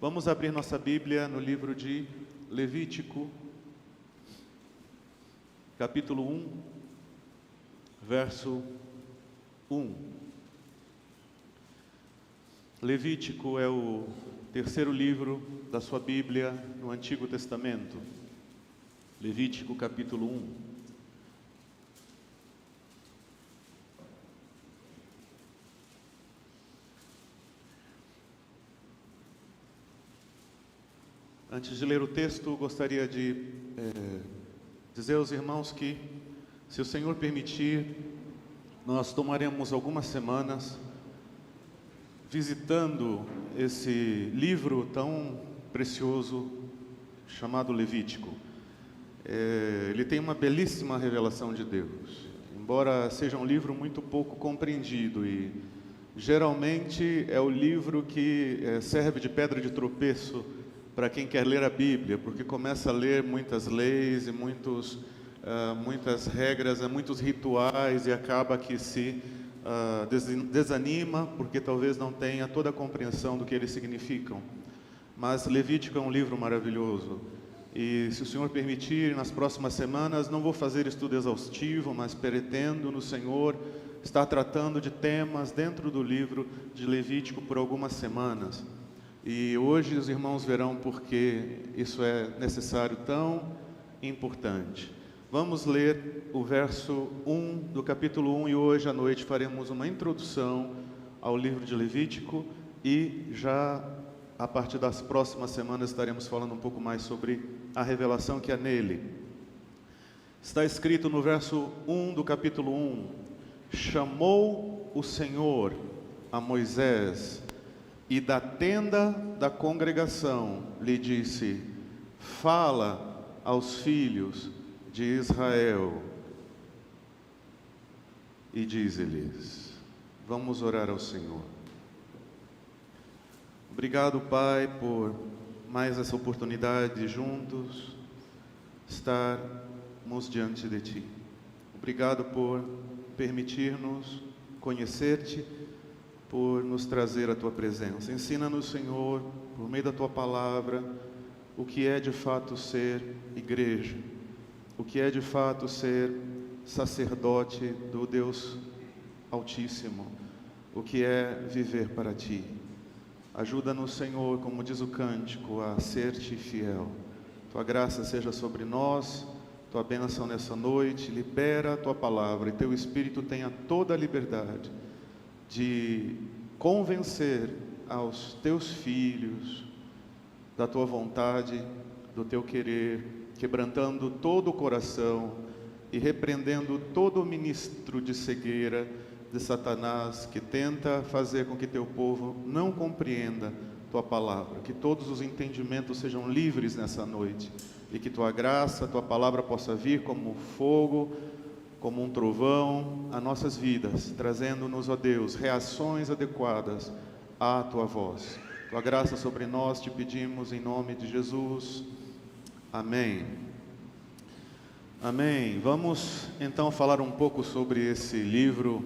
Vamos abrir nossa Bíblia no livro de Levítico, capítulo 1, verso 1. Levítico é o terceiro livro da sua Bíblia no Antigo Testamento. Levítico, capítulo 1. Antes de ler o texto, gostaria de dizer aos irmãos que, se o Senhor permitir, nós tomaremos algumas semanas visitando esse livro tão precioso chamado Levítico. Ele tem uma belíssima revelação de Deus, embora seja um livro muito pouco compreendido e geralmente é o livro que serve de pedra de tropeço para quem quer ler a Bíblia, porque começa a ler muitas leis e muitas regras, muitos rituais e acaba que se desanima, porque talvez não tenha toda a compreensão do que eles significam. Mas Levítico é um livro maravilhoso e, se o Senhor permitir, nas próximas semanas não vou fazer estudo exaustivo, mas pretendo no Senhor estar tratando de temas dentro do livro de Levítico por algumas semanas. E hoje os irmãos verão porque isso é necessário, tão importante. Vamos ler o verso 1 do capítulo 1 e hoje à noite faremos uma introdução ao livro de Levítico e já a partir das próximas semanas estaremos falando um pouco mais sobre a revelação que há nele. Está escrito no verso 1 do capítulo 1: chamou o Senhor a Moisés e da tenda da congregação lhe disse: fala aos filhos de Israel e dize-lhes. Vamos orar ao Senhor. Obrigado, Pai, por mais essa oportunidade de juntos estarmos diante de Ti. Obrigado por permitir-nos conhecer-Te, por nos trazer a Tua presença. Ensina-nos, Senhor, por meio da Tua palavra, o que é de fato ser igreja, o que é de fato ser sacerdote do Deus Altíssimo, o que é viver para Ti. Ajuda-nos, Senhor, como diz o cântico, a ser-Te fiel. Tua graça seja sobre nós, Tua bênção nessa noite, libera a Tua palavra e Teu Espírito tenha toda a liberdade de convencer aos Teus filhos da Tua vontade, do Teu querer, quebrantando todo o coração e repreendendo todo o ministro de cegueira de Satanás que tenta fazer com que Teu povo não compreenda Tua palavra. Que todos os entendimentos sejam livres nessa noite e que Tua graça, Tua palavra possa vir como fogo, como um trovão a nossas vidas, trazendo-nos, ó Deus, reações adequadas à Tua voz. Tua graça sobre nós te pedimos em nome de Jesus. Amém. Amém. Vamos então falar um pouco sobre esse livro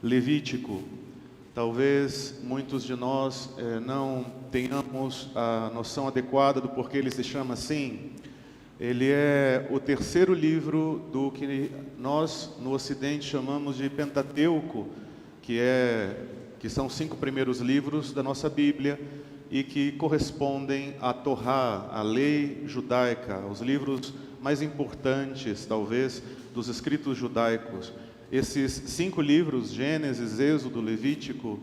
Levítico. Talvez muitos de nós não tenhamos a noção adequada do porquê ele se chama assim. Ele é o terceiro livro do que nós no Ocidente chamamos de Pentateuco, que são 5 primeiros livros da nossa Bíblia e que correspondem à Torá, à lei judaica, aos livros mais importantes, talvez, dos escritos judaicos. Esses 5 livros, Gênesis, Êxodo, Levítico,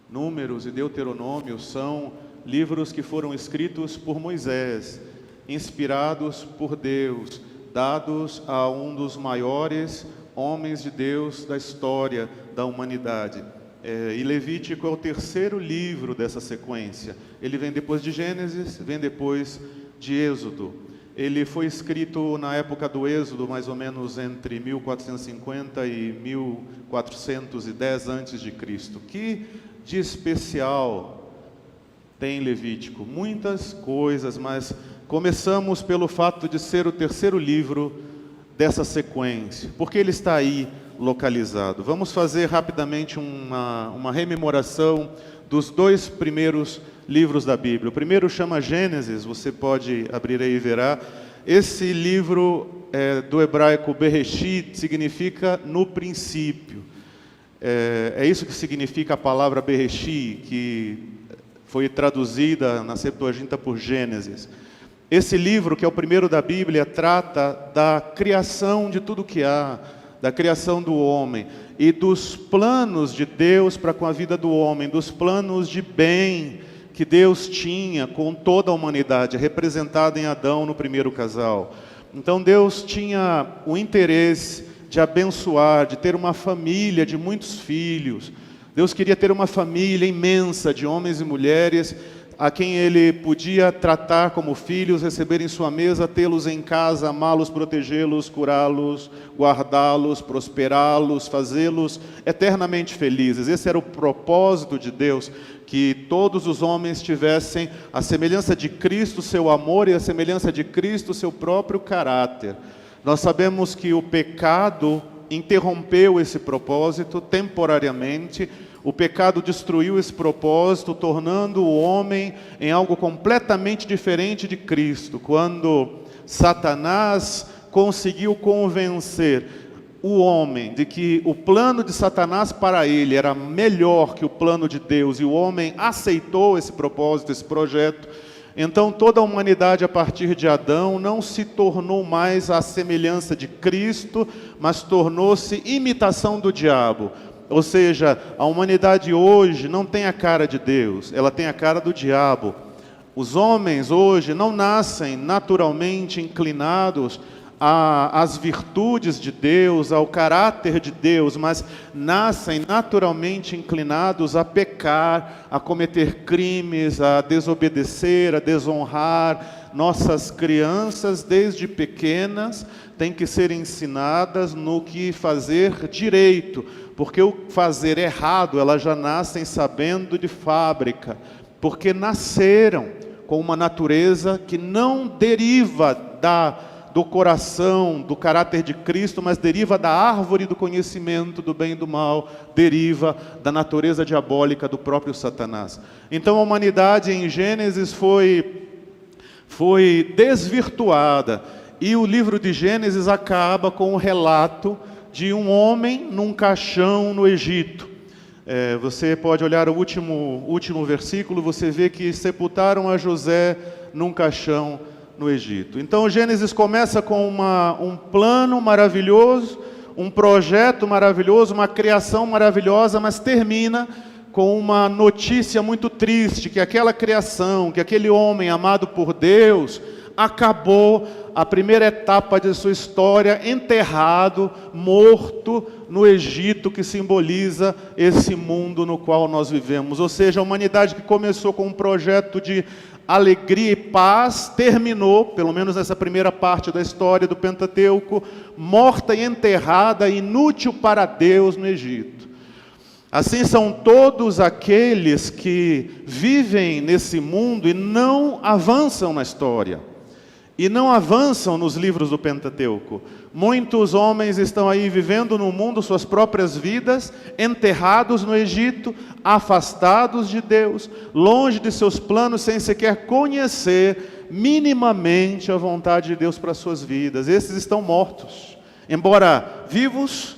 Números e Deuteronômio, são livros que foram escritos por Moisés, inspirados por Deus, dados a um dos maiores homens de Deus da história da humanidade. E Levítico é o terceiro livro dessa sequência. Ele vem depois de Gênesis, vem depois de Êxodo. Ele foi escrito na época do Êxodo, mais ou menos entre 1450 e 1410 a.C. Que de especial tem Levítico? Muitas coisas, mas começamos pelo fato de ser o terceiro livro dessa sequência. Por que ele está aí localizado? Vamos fazer rapidamente uma rememoração dos 2 primeiros livros da Bíblia. O primeiro chama Gênesis, você pode abrir aí e verá. Esse livro do hebraico Bereshit significa no princípio. É isso que significa a palavra Bereshit, que foi traduzida na Septuaginta por Gênesis. Esse livro, que é o primeiro da Bíblia, trata da criação de tudo que há, da criação do homem e dos planos de Deus para com a vida do homem, dos planos de bem que Deus tinha com toda a humanidade, representada em Adão no primeiro casal. Então Deus tinha o interesse de abençoar, de ter uma família de muitos filhos. Deus queria ter uma família imensa de homens e mulheres a quem Ele podia tratar como filhos, receber em sua mesa, tê-los em casa, amá-los, protegê-los, curá-los, guardá-los, prosperá-los, fazê-los eternamente felizes. Esse era o propósito de Deus, que todos os homens tivessem a semelhança de Cristo, seu amor, e a semelhança de Cristo, seu próprio caráter. Nós sabemos que o pecado interrompeu esse propósito temporariamente. O pecado destruiu esse propósito, tornando o homem em algo completamente diferente de Cristo. Quando Satanás conseguiu convencer o homem de que o plano de Satanás para ele era melhor que o plano de Deus, e o homem aceitou esse propósito, esse projeto, então toda a humanidade a partir de Adão não se tornou mais à semelhança de Cristo, mas tornou-se imitação do diabo. Ou seja, a humanidade hoje não tem a cara de Deus, ela tem a cara do diabo. Os homens hoje não nascem naturalmente inclinados às virtudes de Deus, ao caráter de Deus, mas nascem naturalmente inclinados a pecar, a cometer crimes, a desobedecer, a desonrar. Nossas crianças, desde pequenas, têm que ser ensinadas no que fazer direito, porque o fazer errado, elas já nascem sabendo de fábrica, porque nasceram com uma natureza que não deriva do coração, do caráter de Cristo, mas deriva da árvore do conhecimento do bem e do mal, deriva da natureza diabólica do próprio Satanás. Então a humanidade em Gênesis foi desvirtuada, e o livro de Gênesis acaba com o relato de um homem num caixão no Egito. Você pode olhar o último versículo, você vê que sepultaram a José num caixão no Egito. Então Gênesis começa com um plano maravilhoso, um projeto maravilhoso, uma criação maravilhosa, mas termina com uma notícia muito triste, que aquela criação, que aquele homem amado por Deus, acabou a primeira etapa de sua história enterrado, morto no Egito, que simboliza esse mundo no qual nós vivemos. Ou seja, a humanidade que começou com um projeto de alegria e paz, terminou, pelo menos nessa primeira parte da história do Pentateuco, morta e enterrada, inútil para Deus no Egito. Assim são todos aqueles que vivem nesse mundo e não avançam na história, e não avançam nos livros do Pentateuco. Muitos homens estão aí vivendo no mundo suas próprias vidas, enterrados no Egito, afastados de Deus, longe de seus planos, sem sequer conhecer minimamente a vontade de Deus para suas vidas. Esses estão mortos, embora vivos,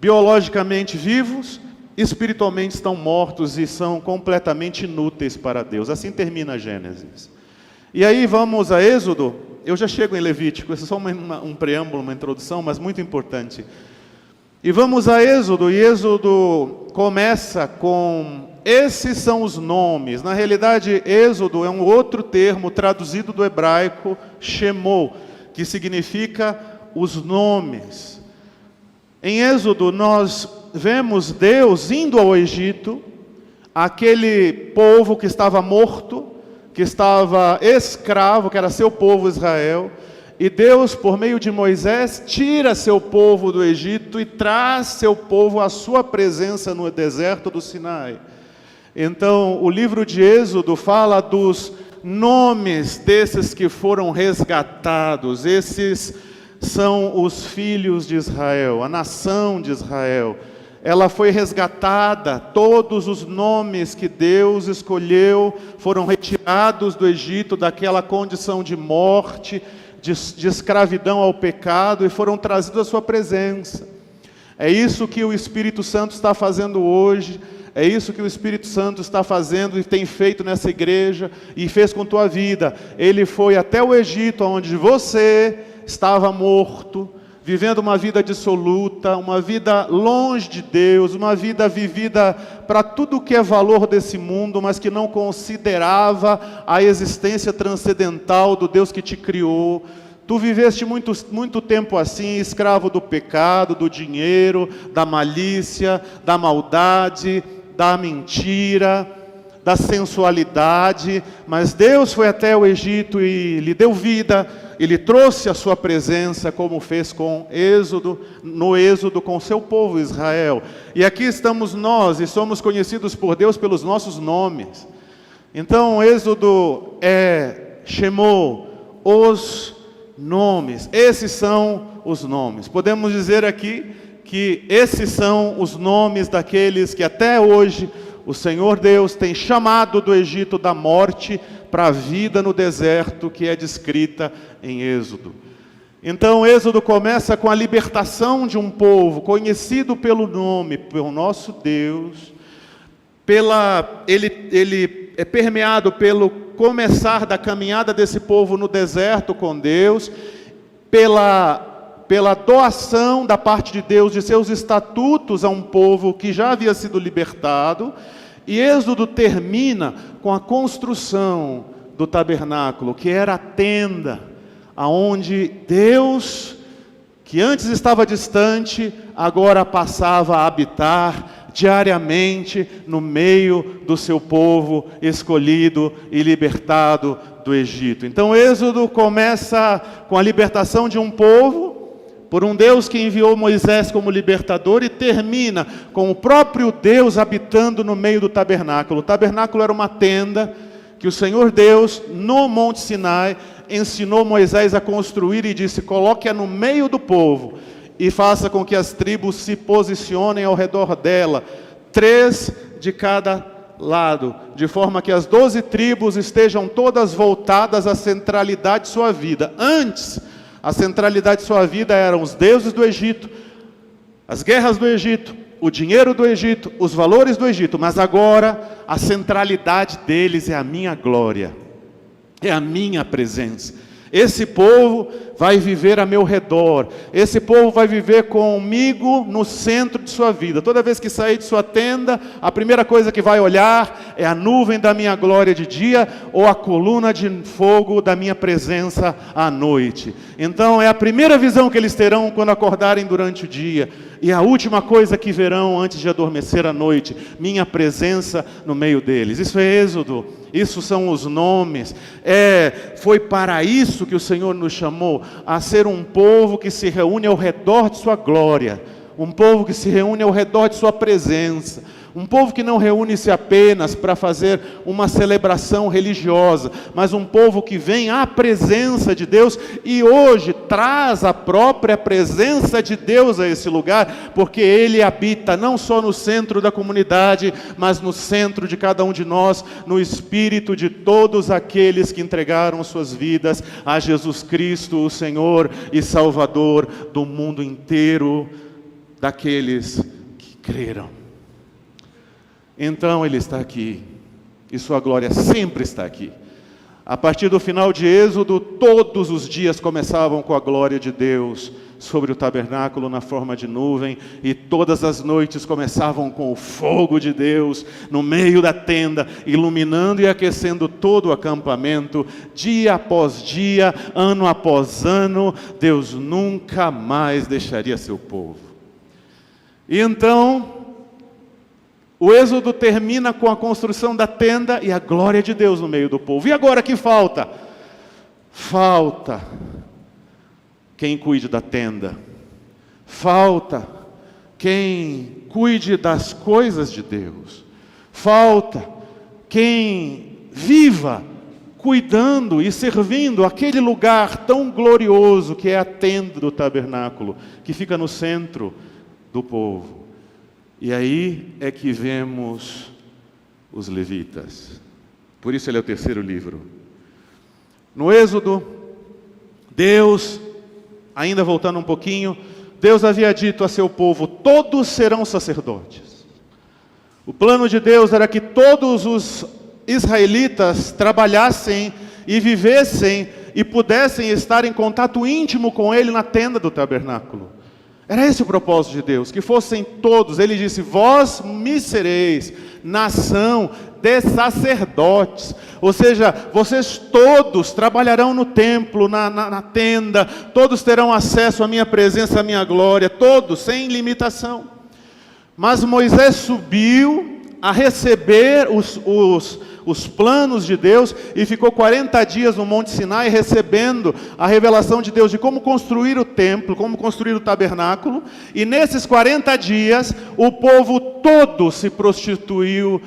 biologicamente vivos, espiritualmente estão mortos e são completamente inúteis para Deus. Assim termina Gênesis. E aí vamos a Êxodo. Eu já chego em Levítico, esse é só um preâmbulo, uma introdução, mas muito importante. E vamos a Êxodo, e Êxodo começa com: esses são os nomes. Na realidade, Êxodo é um outro termo traduzido do hebraico, Shemot, que significa os nomes. Em Êxodo nós vemos Deus indo ao Egito, aquele povo que estava morto, que estava escravo, que era seu povo Israel, e Deus, por meio de Moisés, tira seu povo do Egito e traz seu povo à sua presença no deserto do Sinai. Então, o livro de Êxodo fala dos nomes desses que foram resgatados. Esses são os filhos de Israel, a nação de Israel. ela foi resgatada, todos os nomes que Deus escolheu foram retirados do Egito, daquela condição de morte, de escravidão ao pecado, e foram trazidos à sua presença. É isso que o Espírito Santo está fazendo hoje, é isso que o Espírito Santo está fazendo e tem feito nessa igreja, e fez com tua vida. Ele foi até o Egito, onde você estava morto, vivendo uma vida dissoluta, uma vida longe de Deus, uma vida vivida para tudo que é valor desse mundo, mas que não considerava a existência transcendental do Deus que te criou. Tu viveste muito tempo assim, escravo do pecado, do dinheiro, da malícia, da maldade, da mentira, da sensualidade, mas Deus foi até o Egito e lhe deu vida, Ele trouxe a sua presença, como fez no Êxodo com o seu povo Israel. E aqui estamos nós, e somos conhecidos por Deus pelos nossos nomes. Então o Êxodo chamou os nomes. Esses são os nomes. Podemos dizer aqui que esses são os nomes daqueles que até hoje o Senhor Deus tem chamado do Egito da morte para a vida no deserto, que é descrita em Êxodo. Então o Êxodo começa com a libertação de um povo conhecido pelo nome, pelo nosso Deus. Ele é permeado pelo começar da caminhada desse povo no deserto com Deus, pela doação da parte de Deus de seus estatutos a um povo que já havia sido libertado. E Êxodo termina com a construção do tabernáculo, que era a tenda, aonde Deus, que antes estava distante, agora passava a habitar diariamente no meio do seu povo escolhido e libertado do Egito. Então Êxodo começa com a libertação de um povo, por um Deus que enviou Moisés como libertador, e termina com o próprio Deus habitando no meio do tabernáculo. O tabernáculo era uma tenda que o Senhor Deus, no Monte Sinai, ensinou Moisés a construir e disse: coloque-a no meio do povo e faça com que as tribos se posicionem ao redor dela, 3 de cada lado, de forma que as 12 tribos estejam todas voltadas à centralidade de sua vida. Antes, a centralidade de sua vida eram os deuses do Egito, as guerras do Egito, o dinheiro do Egito, os valores do Egito, mas agora a centralidade deles é a minha glória, é a minha presença. Esse povo vai viver a meu redor, esse povo vai viver comigo no centro de sua vida. Toda vez que sair de sua tenda, a primeira coisa que vai olhar é a nuvem da minha glória de dia, ou a coluna de fogo da minha presença à noite. Então é a primeira visão que eles terão quando acordarem durante o dia, e a última coisa que verão antes de adormecer à noite: minha presença no meio deles. Isso é Êxodo, isso são os nomes. Foi para isso que o Senhor nos chamou, a ser um povo que se reúne ao redor de sua glória, um povo que se reúne ao redor de sua presença, um povo que não reúne-se apenas para fazer uma celebração religiosa, mas um povo que vem à presença de Deus e hoje traz a própria presença de Deus a esse lugar, porque Ele habita não só no centro da comunidade, mas no centro de cada um de nós, no espírito de todos aqueles que entregaram suas vidas a Jesus Cristo, o Senhor e Salvador do mundo inteiro, daqueles que creram. Então Ele está aqui, e sua glória sempre está aqui. A partir do final de Êxodo, todos os dias começavam com a glória de Deus sobre o tabernáculo na forma de nuvem, e todas as noites começavam com o fogo de Deus no meio da tenda, iluminando e aquecendo todo o acampamento. Dia após dia, ano após ano, Deus nunca mais deixaria seu povo. E então o Êxodo termina com a construção da tenda e a glória de Deus no meio do povo. E agora que falta? Falta quem cuide da tenda. Falta quem cuide das coisas de Deus. Falta quem viva cuidando e servindo aquele lugar tão glorioso que é a tenda do tabernáculo, que fica no centro do povo. E aí é que vemos os levitas. Por isso ele é o terceiro livro. No Êxodo, Deus, ainda voltando um pouquinho, Deus havia dito a seu povo: todos serão sacerdotes. O plano de Deus era que todos os israelitas trabalhassem e vivessem e pudessem estar em contato íntimo com Ele na tenda do tabernáculo. Era esse o propósito de Deus, que fossem todos. Ele disse: vós me sereis nação de sacerdotes. Ou seja, vocês todos trabalharão no templo, na tenda, todos terão acesso à minha presença, à minha glória, todos, sem limitação. Mas Moisés subiu a receber os planos de Deus e ficou 40 dias no Monte Sinai recebendo a revelação de Deus de como construir o templo, como construir o tabernáculo. E nesses 40 dias o povo todo se prostituiu,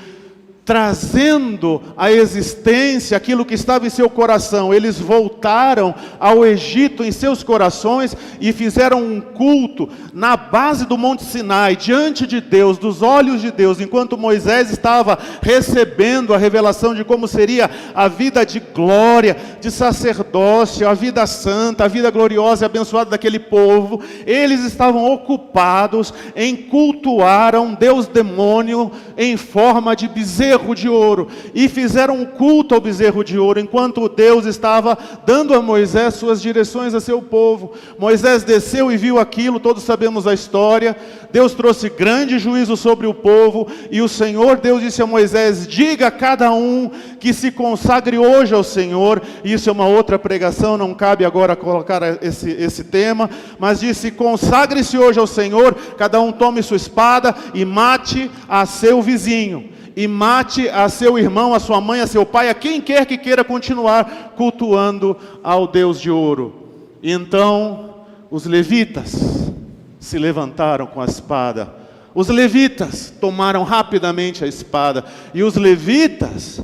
trazendo à existência aquilo que estava em seu coração. Eles voltaram ao Egito em seus corações e fizeram um culto na base do Monte Sinai, diante de Deus, dos olhos de Deus, enquanto Moisés estava recebendo a revelação de como seria a vida de glória, de sacerdócio, a vida santa, a vida gloriosa e abençoada daquele povo. Eles estavam ocupados em cultuar a um deus demônio em forma de bezerro de ouro, e fizeram um culto ao bezerro de ouro, enquanto Deus estava dando a Moisés suas direções a seu povo. Moisés desceu e viu aquilo, todos sabemos a história. Deus trouxe grande juízo sobre o povo, e o Senhor Deus disse a Moisés: diga a cada um que se consagre hoje ao Senhor. Isso é uma outra pregação, não cabe agora colocar esse tema, mas disse: consagre-se hoje ao Senhor, cada um tome sua espada e mate a seu vizinho, e mate a seu irmão, a sua mãe, a seu pai, a quem quer que queira continuar cultuando ao Deus de ouro. E então os levitas se levantaram com a espada. Os levitas tomaram rapidamente a espada. E os levitas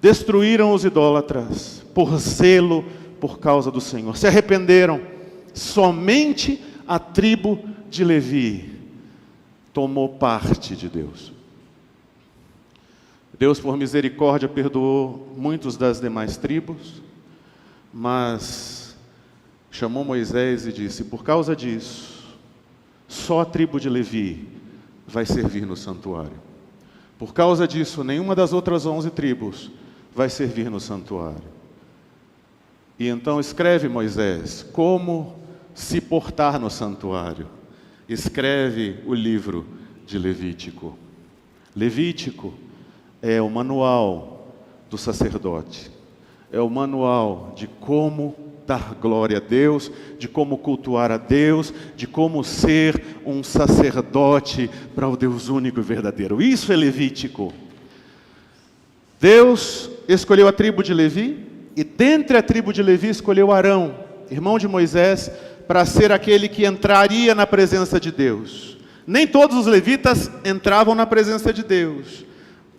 destruíram os idólatras por zelo por causa do Senhor. Se arrependeram. Somente a tribo de Levi tomou parte de Deus. Deus, por misericórdia, perdoou muitos das demais tribos, mas chamou Moisés e disse: por causa disso, só a tribo de Levi vai servir no santuário. Por causa disso, nenhuma das outras 11 tribos vai servir no santuário. E então escreve, Moisés, como se portar no santuário. Escreve o livro de Levítico. Levítico é o manual do sacerdote. É o manual de como dar glória a Deus, de como cultuar a Deus, de como ser um sacerdote para o Deus único e verdadeiro. Isso é Levítico. Deus escolheu a tribo de Levi, e dentre a tribo de Levi escolheu Arão, irmão de Moisés, para ser aquele que entraria na presença de Deus. Nem todos os levitas entravam na presença de Deus.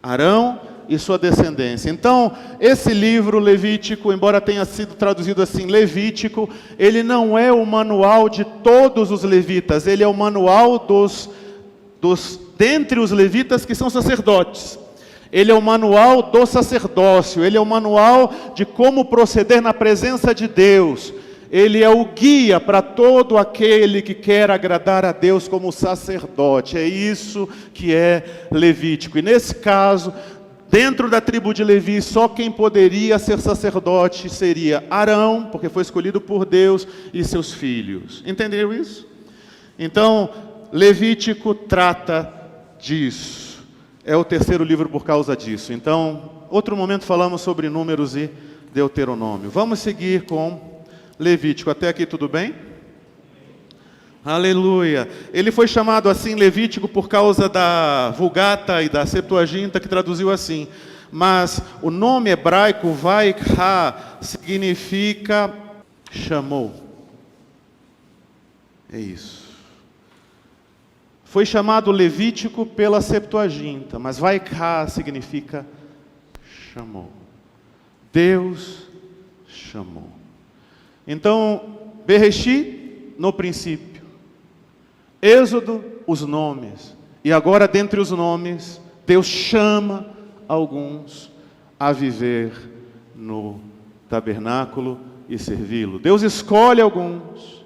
Arão e sua descendência. Então, esse livro Levítico, embora tenha sido traduzido assim, Levítico, ele não é o manual de todos os levitas, ele é o manual dentre os levitas que são sacerdotes. Ele é o manual do sacerdócio, ele é o manual de como proceder na presença de Deus. Ele é o guia para todo aquele que quer agradar a Deus como sacerdote. É isso que é Levítico. E nesse caso, dentro da tribo de Levi, só quem poderia ser sacerdote seria Arão, porque foi escolhido por Deus, e seus filhos. Entenderam isso? Então, Levítico trata disso. É o terceiro livro por causa disso. Então, outro momento falamos sobre Números e Deuteronômio. Vamos seguir com Levítico. Até aqui tudo bem? Aleluia. Ele foi chamado assim Levítico por causa da Vulgata e da Septuaginta, que traduziu assim. Mas o nome hebraico Vaikra significa chamou. É isso. Foi chamado Levítico pela Septuaginta, mas Vaikra significa chamou. Deus chamou. Então, Bereshit, no princípio. Êxodo, os nomes. E agora, dentre os nomes, Deus chama alguns a viver no tabernáculo e servi-lo. Deus escolhe alguns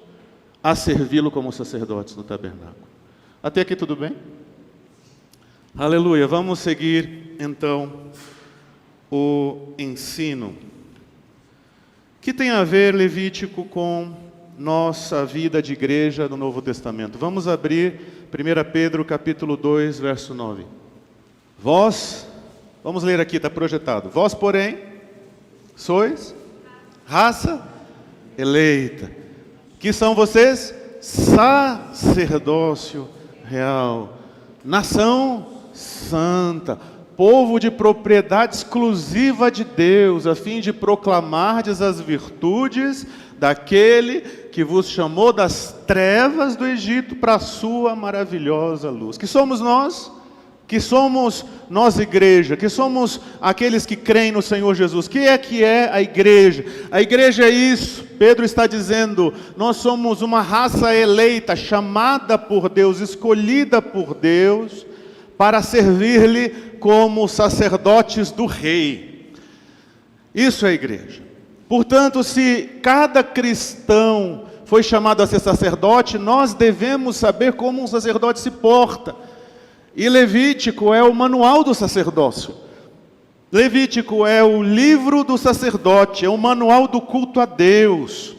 a servi-lo como sacerdotes no tabernáculo. Até aqui tudo bem? Aleluia. Vamos seguir então o ensino. Que tem a ver, Levítico, com nossa vida de igreja no Novo Testamento. Vamos abrir 1 Pedro capítulo 2, verso 9. Vós, vamos ler aqui, está projetado. Vós, porém, sois raça eleita. Que são vocês? Sacerdócio real, nação santa, povo de propriedade exclusiva de Deus, a fim de proclamardes as virtudes daquele que vos chamou das trevas do Egito para a sua maravilhosa luz. Que somos nós? Que somos nós, igreja, que somos aqueles que creem no Senhor Jesus. Que é a igreja? A igreja é isso. Pedro está dizendo, nós somos uma raça eleita, chamada por Deus, escolhida por Deus, para servir-lhe como sacerdotes do rei. Isso é a igreja. Portanto, se cada cristão foi chamado a ser sacerdote, nós devemos saber como um sacerdote se porta. E Levítico é o manual do sacerdócio. Levítico é o livro do sacerdote, é o manual do culto a Deus.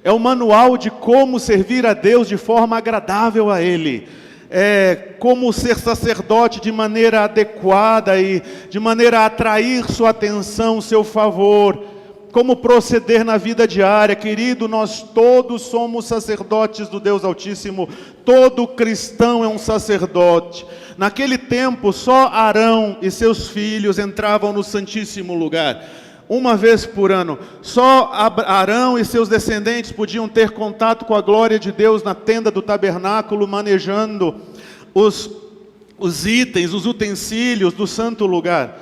É o manual de como servir a Deus de forma agradável a Ele. É como ser sacerdote de maneira adequada e de maneira a atrair sua atenção, seu favor. Como proceder na vida diária, querido, nós todos somos sacerdotes do Deus Altíssimo, todo cristão é um sacerdote. Naquele tempo, só Arão e seus filhos entravam no Santíssimo Lugar, uma vez por ano. Só Arão e seus descendentes podiam ter contato com a glória de Deus na tenda do tabernáculo, manejando os itens, os utensílios do santo lugar.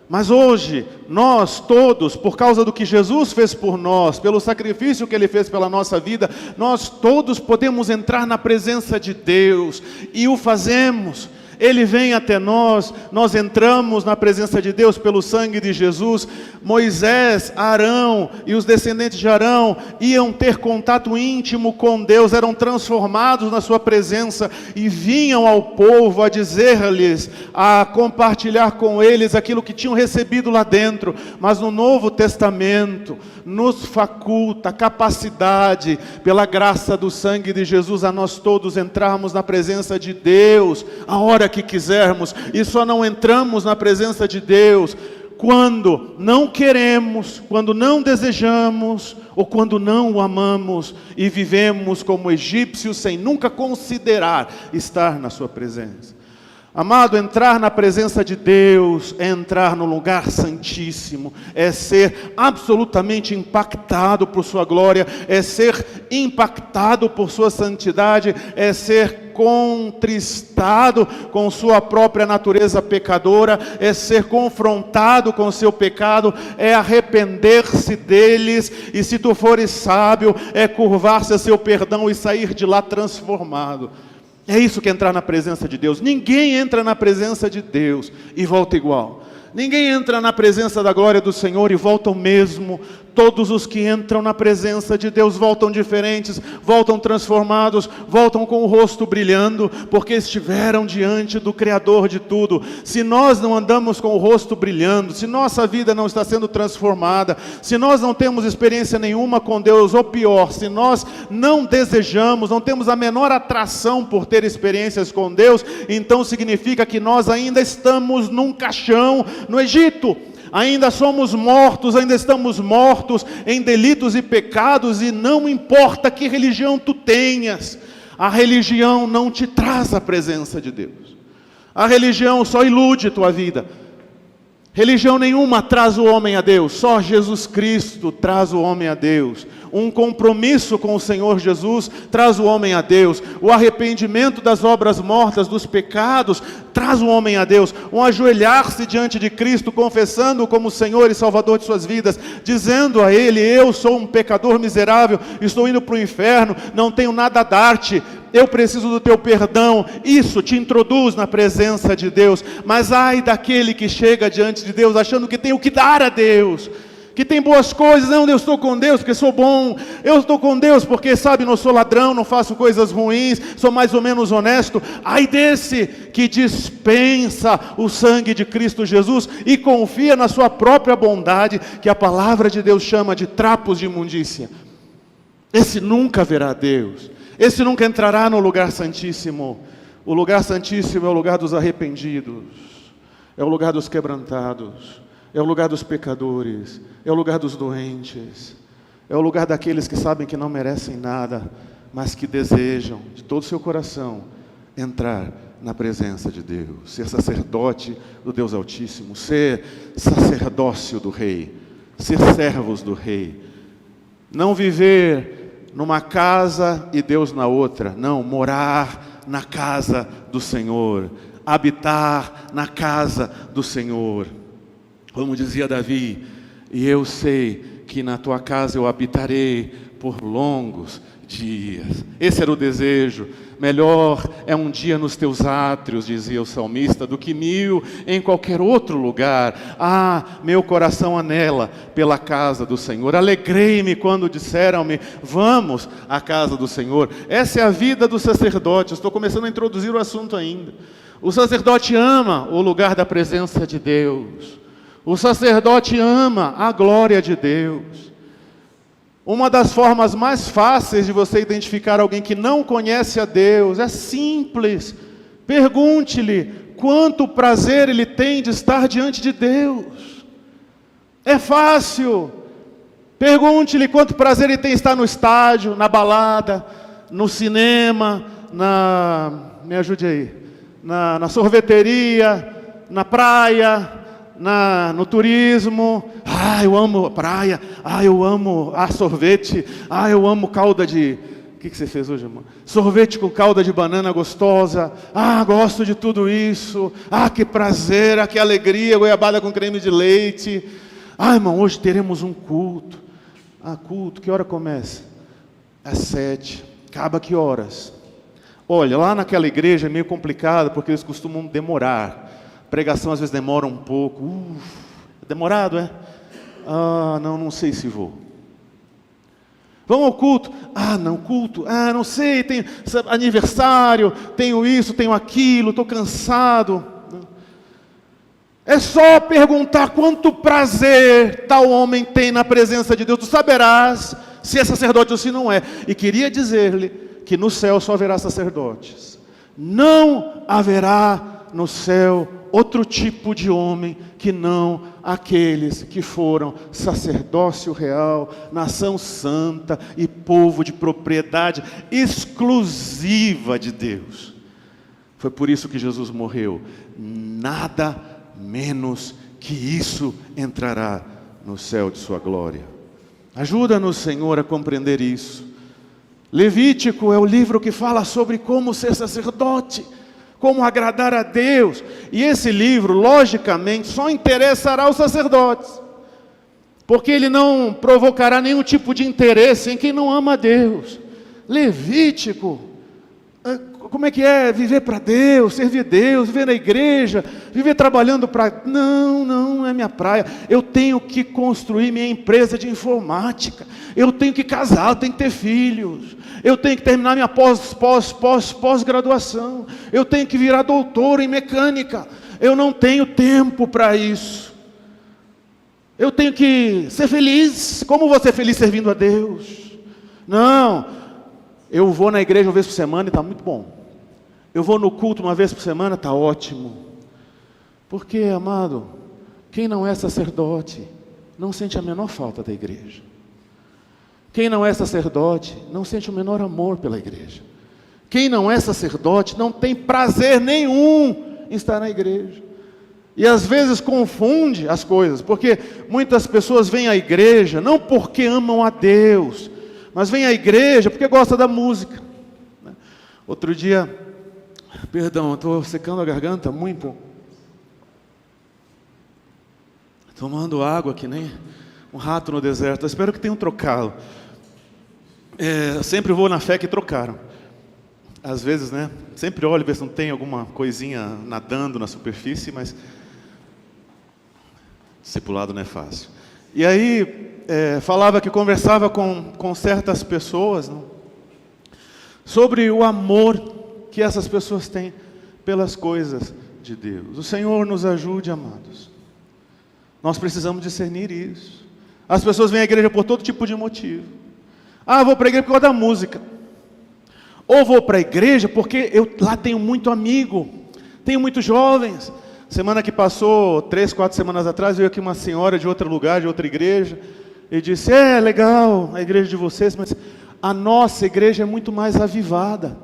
Mas hoje, nós todos, por causa do que Jesus fez por nós, pelo sacrifício que Ele fez pela nossa vida, nós todos podemos entrar na presença de Deus, e o fazemos. Ele vem até nós, nós entramos na presença de Deus pelo sangue de Jesus. Moisés, Arão e os descendentes de Arão iam ter contato íntimo com Deus, eram transformados na sua presença e vinham ao povo a dizer-lhes, a compartilhar com eles aquilo que tinham recebido lá dentro. Mas no Novo Testamento nos faculta a capacidade, pela graça do sangue de Jesus, a nós todos entrarmos na presença de Deus a hora que quisermos, e só não entramos na presença de Deus quando não queremos, quando não desejamos, ou quando não o amamos, e vivemos como egípcios sem nunca considerar estar na sua presença. Amado, entrar na presença de Deus é entrar no lugar santíssimo, é ser absolutamente impactado por sua glória, é ser impactado por sua santidade, é ser contristado com sua própria natureza pecadora, é ser confrontado com o seu pecado, é arrepender-se deles, e se tu fores sábio, é curvar-se a seu perdão e sair de lá transformado. É isso que é entrar na presença de Deus. Ninguém entra na presença de Deus e volta igual. Ninguém entra na presença da glória do Senhor e volta o mesmo. Todos os que entram na presença de Deus voltam diferentes, voltam transformados, voltam com o rosto brilhando, porque estiveram diante do Criador de tudo. Se nós não andamos com o rosto brilhando, se nossa vida não está sendo transformada, se nós não temos experiência nenhuma com Deus, ou pior, se nós não desejamos, não temos a menor atração por ter experiências com Deus, então significa que nós ainda estamos num caixão no Egito. Ainda somos mortos, ainda estamos mortos em delitos e pecados, e não importa que religião tu tenhas, a religião não te traz a presença de Deus. A religião só ilude tua vida. Religião nenhuma traz o homem a Deus, só Jesus Cristo traz o homem a Deus. Um compromisso com o Senhor Jesus traz o homem a Deus. O arrependimento das obras mortas, dos pecados, traz o homem a Deus. Um ajoelhar-se diante de Cristo, confessando-o como Senhor e Salvador de suas vidas, dizendo a Ele: eu sou um pecador miserável, estou indo para o inferno, não tenho nada a dar-te. eu preciso do teu perdão. Isso te introduz na presença de Deus. Mas ai daquele que chega diante de Deus achando que tem o que dar a Deus, que tem boas coisas. Não, eu estou com Deus porque sou bom, eu estou com Deus porque, sabe, não sou ladrão, não faço coisas ruins, sou mais ou menos honesto. Ai desse que dispensa o sangue de Cristo Jesus e confia na sua própria bondade, que a palavra de Deus chama de trapos de imundícia. Esse nunca verá Deus, esse nunca entrará no lugar santíssimo. O lugar santíssimo é o lugar dos arrependidos, é o lugar dos quebrantados, é o lugar dos pecadores, é o lugar dos doentes, é o lugar daqueles que sabem que não merecem nada, mas que desejam de todo o seu coração entrar na presença de Deus, ser sacerdote do Deus Altíssimo, ser sacerdócio do Rei, ser servos do Rei. Não viver numa casa e Deus na outra, não, morar na casa do Senhor, habitar na casa do Senhor. Como dizia Davi, e eu sei que na tua casa eu habitarei por longos dias. Esse era o desejo. Melhor é um dia nos teus átrios, dizia o salmista, do que 1000 em qualquer outro lugar. Ah, meu coração anela pela casa do Senhor. Alegrei-me quando disseram-me, vamos à casa do Senhor. Essa é a vida do sacerdote. Estou começando a introduzir o assunto ainda. O sacerdote ama o lugar da presença de Deus. O sacerdote ama a glória de Deus. Uma das formas mais fáceis de você identificar alguém que não conhece a Deus é simples. Pergunte-lhe quanto prazer ele tem de estar diante de Deus. É fácil. Pergunte-lhe quanto prazer ele tem de estar no estádio, na balada, no cinema, me ajude aí, na sorveteria, na praia, no turismo. Eu amo a praia, eu amo sorvete, eu amo calda de... O que você fez hoje, irmão? Sorvete com calda de banana gostosa, gosto de tudo isso, que prazer, que alegria, goiabada com creme de leite. Irmão, hoje teremos um culto. Culto, que hora começa? Às 7, acaba que horas? Olha, lá naquela igreja é meio complicado, porque eles costumam demorar. Pregação às vezes demora um pouco. Demorado, é? Não sei se vou. Vamos ao culto? Não, culto. Não sei, tem aniversário, tenho isso, tenho aquilo, estou cansado. É só perguntar quanto prazer tal homem tem na presença de Deus. Tu saberás se é sacerdote ou se não é. E queria dizer-lhe que no céu só haverá sacerdotes. Não haverá no céu outro tipo de homem que não aqueles que foram sacerdócio real, nação santa e povo de propriedade exclusiva de Deus. Foi por isso que Jesus morreu. Nada menos que isso entrará no céu de sua glória. Ajuda-nos, Senhor, a compreender isso. Levítico é o livro que fala sobre como ser sacerdote, como agradar a Deus. E esse livro, logicamente, só interessará aos sacerdotes, porque ele não provocará nenhum tipo de interesse em quem não ama a Deus. Levítico, como é que é viver para Deus, servir Deus, viver na igreja, viver trabalhando para... Não é minha praia. Eu tenho que construir minha empresa de informática, eu tenho que casar, eu tenho que ter filhos, eu tenho que terminar minha pós-graduação, eu tenho que virar doutor em mecânica. Eu não tenho tempo para isso. Eu tenho que ser feliz. Como vou ser feliz servindo a Deus? Não, eu vou na igreja uma vez por semana e está muito bom. Eu vou no culto uma vez por semana, está ótimo. Porque, amado, quem não é sacerdote não sente a menor falta da igreja. Quem não é sacerdote não sente o menor amor pela igreja. Quem não é sacerdote não tem prazer nenhum em estar na igreja. E às vezes confunde as coisas, porque muitas pessoas vêm à igreja não porque amam a Deus, mas vêm à igreja porque gostam da música. Outro dia, estou secando a garganta muito, tomando água que nem um rato no deserto. Eu espero que tenham trocado. Sempre vou na fé que trocaram. às vezes, né, sempre olho ver se não tem alguma coisinha nadando na superfície, mas discipulado não é fácil. E aí, falava que conversava com certas pessoas, não, sobre o amor que essas pessoas têm pelas coisas de Deus. O Senhor nos ajude, amados. Nós precisamos discernir isso. As pessoas vêm à igreja por todo tipo de motivo. Vou para a igreja por causa da música. Ou vou para a igreja porque eu lá tenho muito amigo, tenho muitos jovens. Semana que passou, 3, 4 semanas atrás, veio aqui uma senhora de outro lugar, de outra igreja, e disse: legal a igreja de vocês, mas a nossa igreja é muito mais avivada.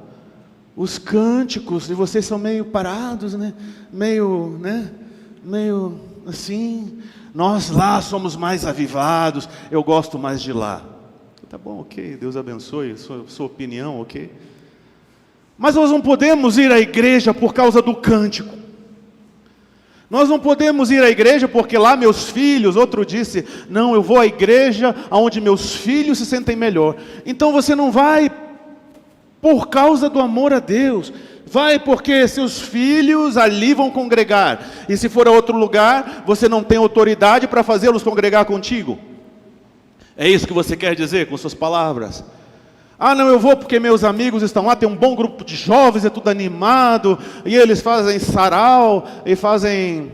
Os cânticos de vocês são meio parados, né? Meio assim. Nós lá somos mais avivados, eu gosto mais de lá. Tá bom, ok, Deus abençoe, sua opinião, ok. Mas nós não podemos ir à igreja por causa do cântico. Nós não podemos ir à igreja porque lá meus filhos, outro disse, não, eu vou à igreja onde meus filhos se sentem melhor. Então você não vai por causa do amor a Deus, vai porque seus filhos ali vão congregar. E se for a outro lugar, você não tem autoridade para fazê-los congregar contigo. É isso que você quer dizer com suas palavras? Não, eu vou porque meus amigos estão lá, tem um bom grupo de jovens, é tudo animado, e eles fazem sarau, e fazem,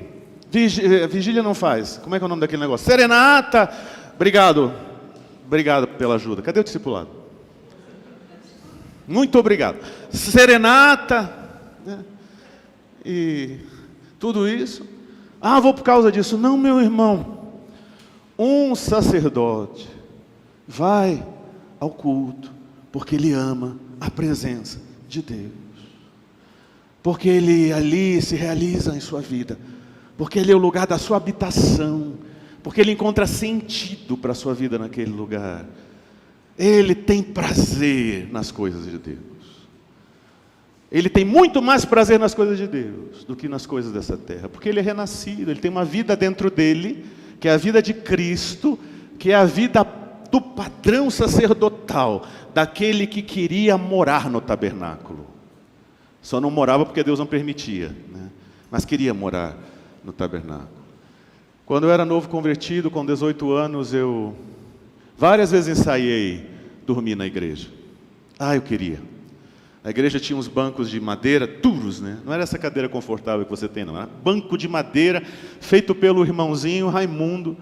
vigília não faz, como é que é o nome daquele negócio? Serenata, obrigado pela ajuda, cadê o discipulado? Muito obrigado. Serenata, né? E tudo isso. Vou por causa disso. Não, meu irmão, um sacerdote vai ao culto porque ele ama a presença de Deus, porque ele ali se realiza em sua vida, porque ele é o lugar da sua habitação, porque ele encontra sentido para a sua vida naquele lugar. Ele tem prazer nas coisas de Deus. Ele tem muito mais prazer nas coisas de Deus do que nas coisas dessa terra, porque ele é renascido, ele tem uma vida dentro dele, que é a vida de Cristo, que é a vida do padrão sacerdotal, daquele que queria morar no tabernáculo. Só não morava porque Deus não permitia, né? Mas queria morar no tabernáculo. Quando eu era novo convertido, com 18 anos, eu várias vezes ensaiei dormir na igreja. Eu queria. A igreja tinha uns bancos de madeira, duros, né? Não era essa cadeira confortável que você tem, não. Era banco de madeira, feito pelo irmãozinho Raimundo,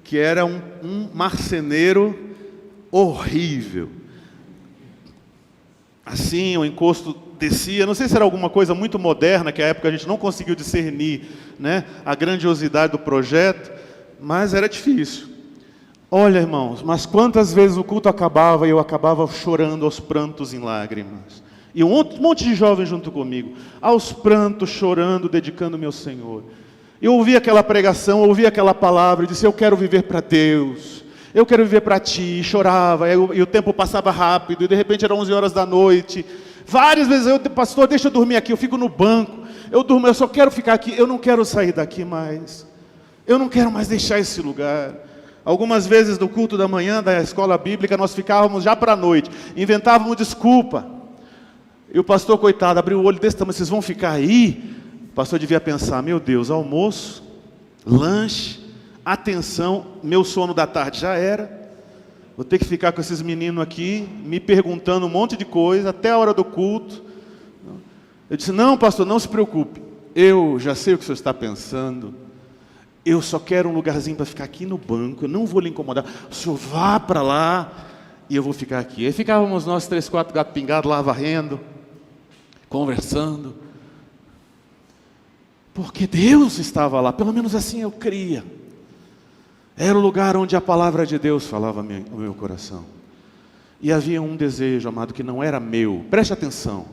que era um marceneiro horrível. Assim, o encosto descia, não sei se era alguma coisa muito moderna, que à época a gente não conseguiu discernir, né, a grandiosidade do projeto, mas era difícil. Olha, irmãos, mas quantas vezes o culto acabava e eu acabava chorando aos prantos em lágrimas. E um monte de jovens junto comigo, aos prantos, chorando, dedicando-me ao Senhor. Eu ouvi aquela pregação, ouvi aquela palavra e disse: eu quero viver para Deus, eu quero viver para Ti. E chorava, e o tempo passava rápido, e de repente eram 11 horas da noite. Várias vezes pastor, deixa eu dormir aqui, eu fico no banco, eu durmo, eu só quero ficar aqui, eu não quero sair daqui mais. Eu não quero mais deixar esse lugar. Algumas vezes no culto da manhã da escola bíblica, nós ficávamos já para a noite, inventávamos desculpa. E o pastor, coitado, abriu o olho desse tamanho: vocês vão ficar aí? O pastor devia pensar: meu Deus, almoço, lanche, atenção, meu sono da tarde já era. Vou ter que ficar com esses meninos aqui, me perguntando um monte de coisa, até a hora do culto. Eu disse: não, pastor, não se preocupe, eu já sei o que o senhor está pensando. Eu só quero um lugarzinho para ficar aqui no banco, eu não vou lhe incomodar. O senhor vá para lá e eu vou ficar aqui. Aí ficávamos nós 3, 4 gatos pingados lá varrendo, conversando. Porque Deus estava lá, pelo menos assim eu cria. Era o lugar onde a palavra de Deus falava ao meu coração. E havia um desejo, amado, que não era meu. Preste atenção.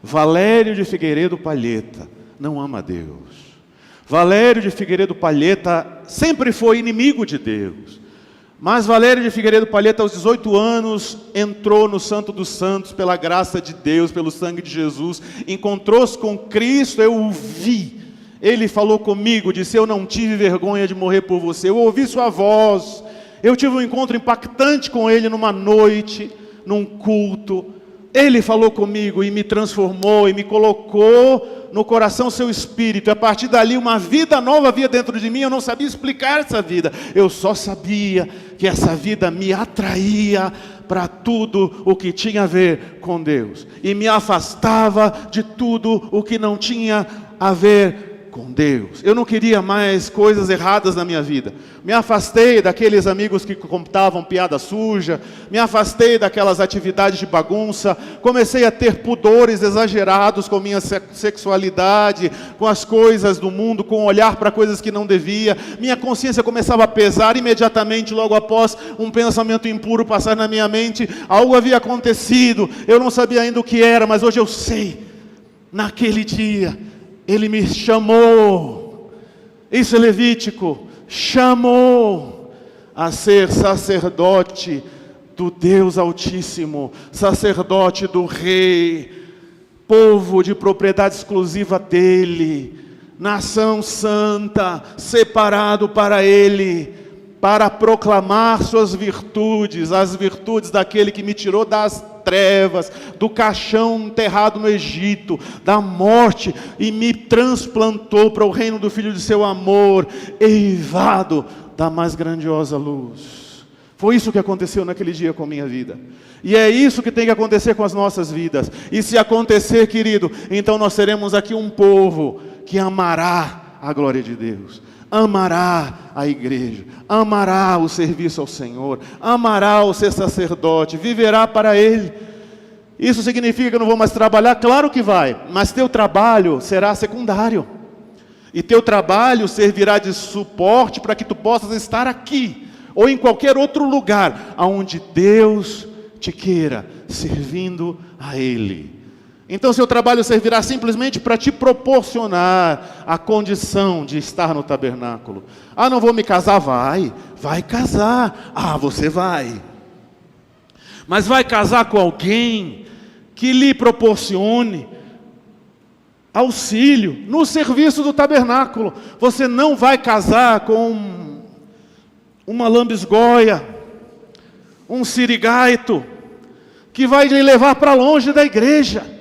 Valério de Figueiredo Palheta não ama a Deus. Valério de Figueiredo Palheta sempre foi inimigo de Deus. Mas Valério de Figueiredo Palheta, aos 18 anos, entrou no Santo dos Santos, pela graça de Deus, pelo sangue de Jesus, encontrou-se com Cristo. Eu o vi, ele falou comigo, disse: eu não tive vergonha de morrer por você, eu ouvi sua voz, eu tive um encontro impactante com ele numa noite, num culto, Ele falou comigo e me transformou e me colocou no coração seu espírito. E a partir dali uma vida nova havia dentro de mim. Eu não sabia explicar essa vida. Eu só sabia que essa vida me atraía para tudo o que tinha a ver com Deus. E me afastava de tudo o que não tinha a ver com Deus. Eu não queria mais coisas erradas na minha vida. Me afastei daqueles amigos que contavam piada suja. Me afastei daquelas atividades de bagunça. Comecei a ter pudores exagerados com minha sexualidade, com as coisas do mundo, com olhar para coisas que não devia. Minha consciência começava a pesar imediatamente, logo após um pensamento impuro passar na minha mente. Algo havia acontecido. Eu não sabia ainda o que era, mas hoje eu sei. Naquele dia, Ele me chamou, isso é Levítico, chamou a ser sacerdote do Deus Altíssimo, sacerdote do Rei, povo de propriedade exclusiva dEle, nação santa, separado para Ele, para proclamar suas virtudes, as virtudes daquele que me tirou das trevas, do caixão enterrado no Egito, da morte, e me transplantou para o reino do Filho de seu amor, eivado da mais grandiosa luz. Foi isso que aconteceu naquele dia com a minha vida. E é isso que tem que acontecer com as nossas vidas. E se acontecer, querido, então nós seremos aqui um povo que amará a glória de Deus, amará a igreja, amará o serviço ao Senhor, amará o ser sacerdote, viverá para Ele. Isso significa que eu não vou mais trabalhar? Claro que vai, mas teu trabalho será secundário, e teu trabalho servirá de suporte para que tu possas estar aqui, ou em qualquer outro lugar, onde Deus te queira, servindo a Ele. Então seu trabalho servirá simplesmente para te proporcionar a condição de estar no tabernáculo. Ah, não vou me casar? Vai casar. Ah, você vai. Mas vai casar com alguém que lhe proporcione auxílio no serviço do tabernáculo. Você não vai casar com uma lambisgoia, um sirigaito, que vai lhe levar para longe da igreja.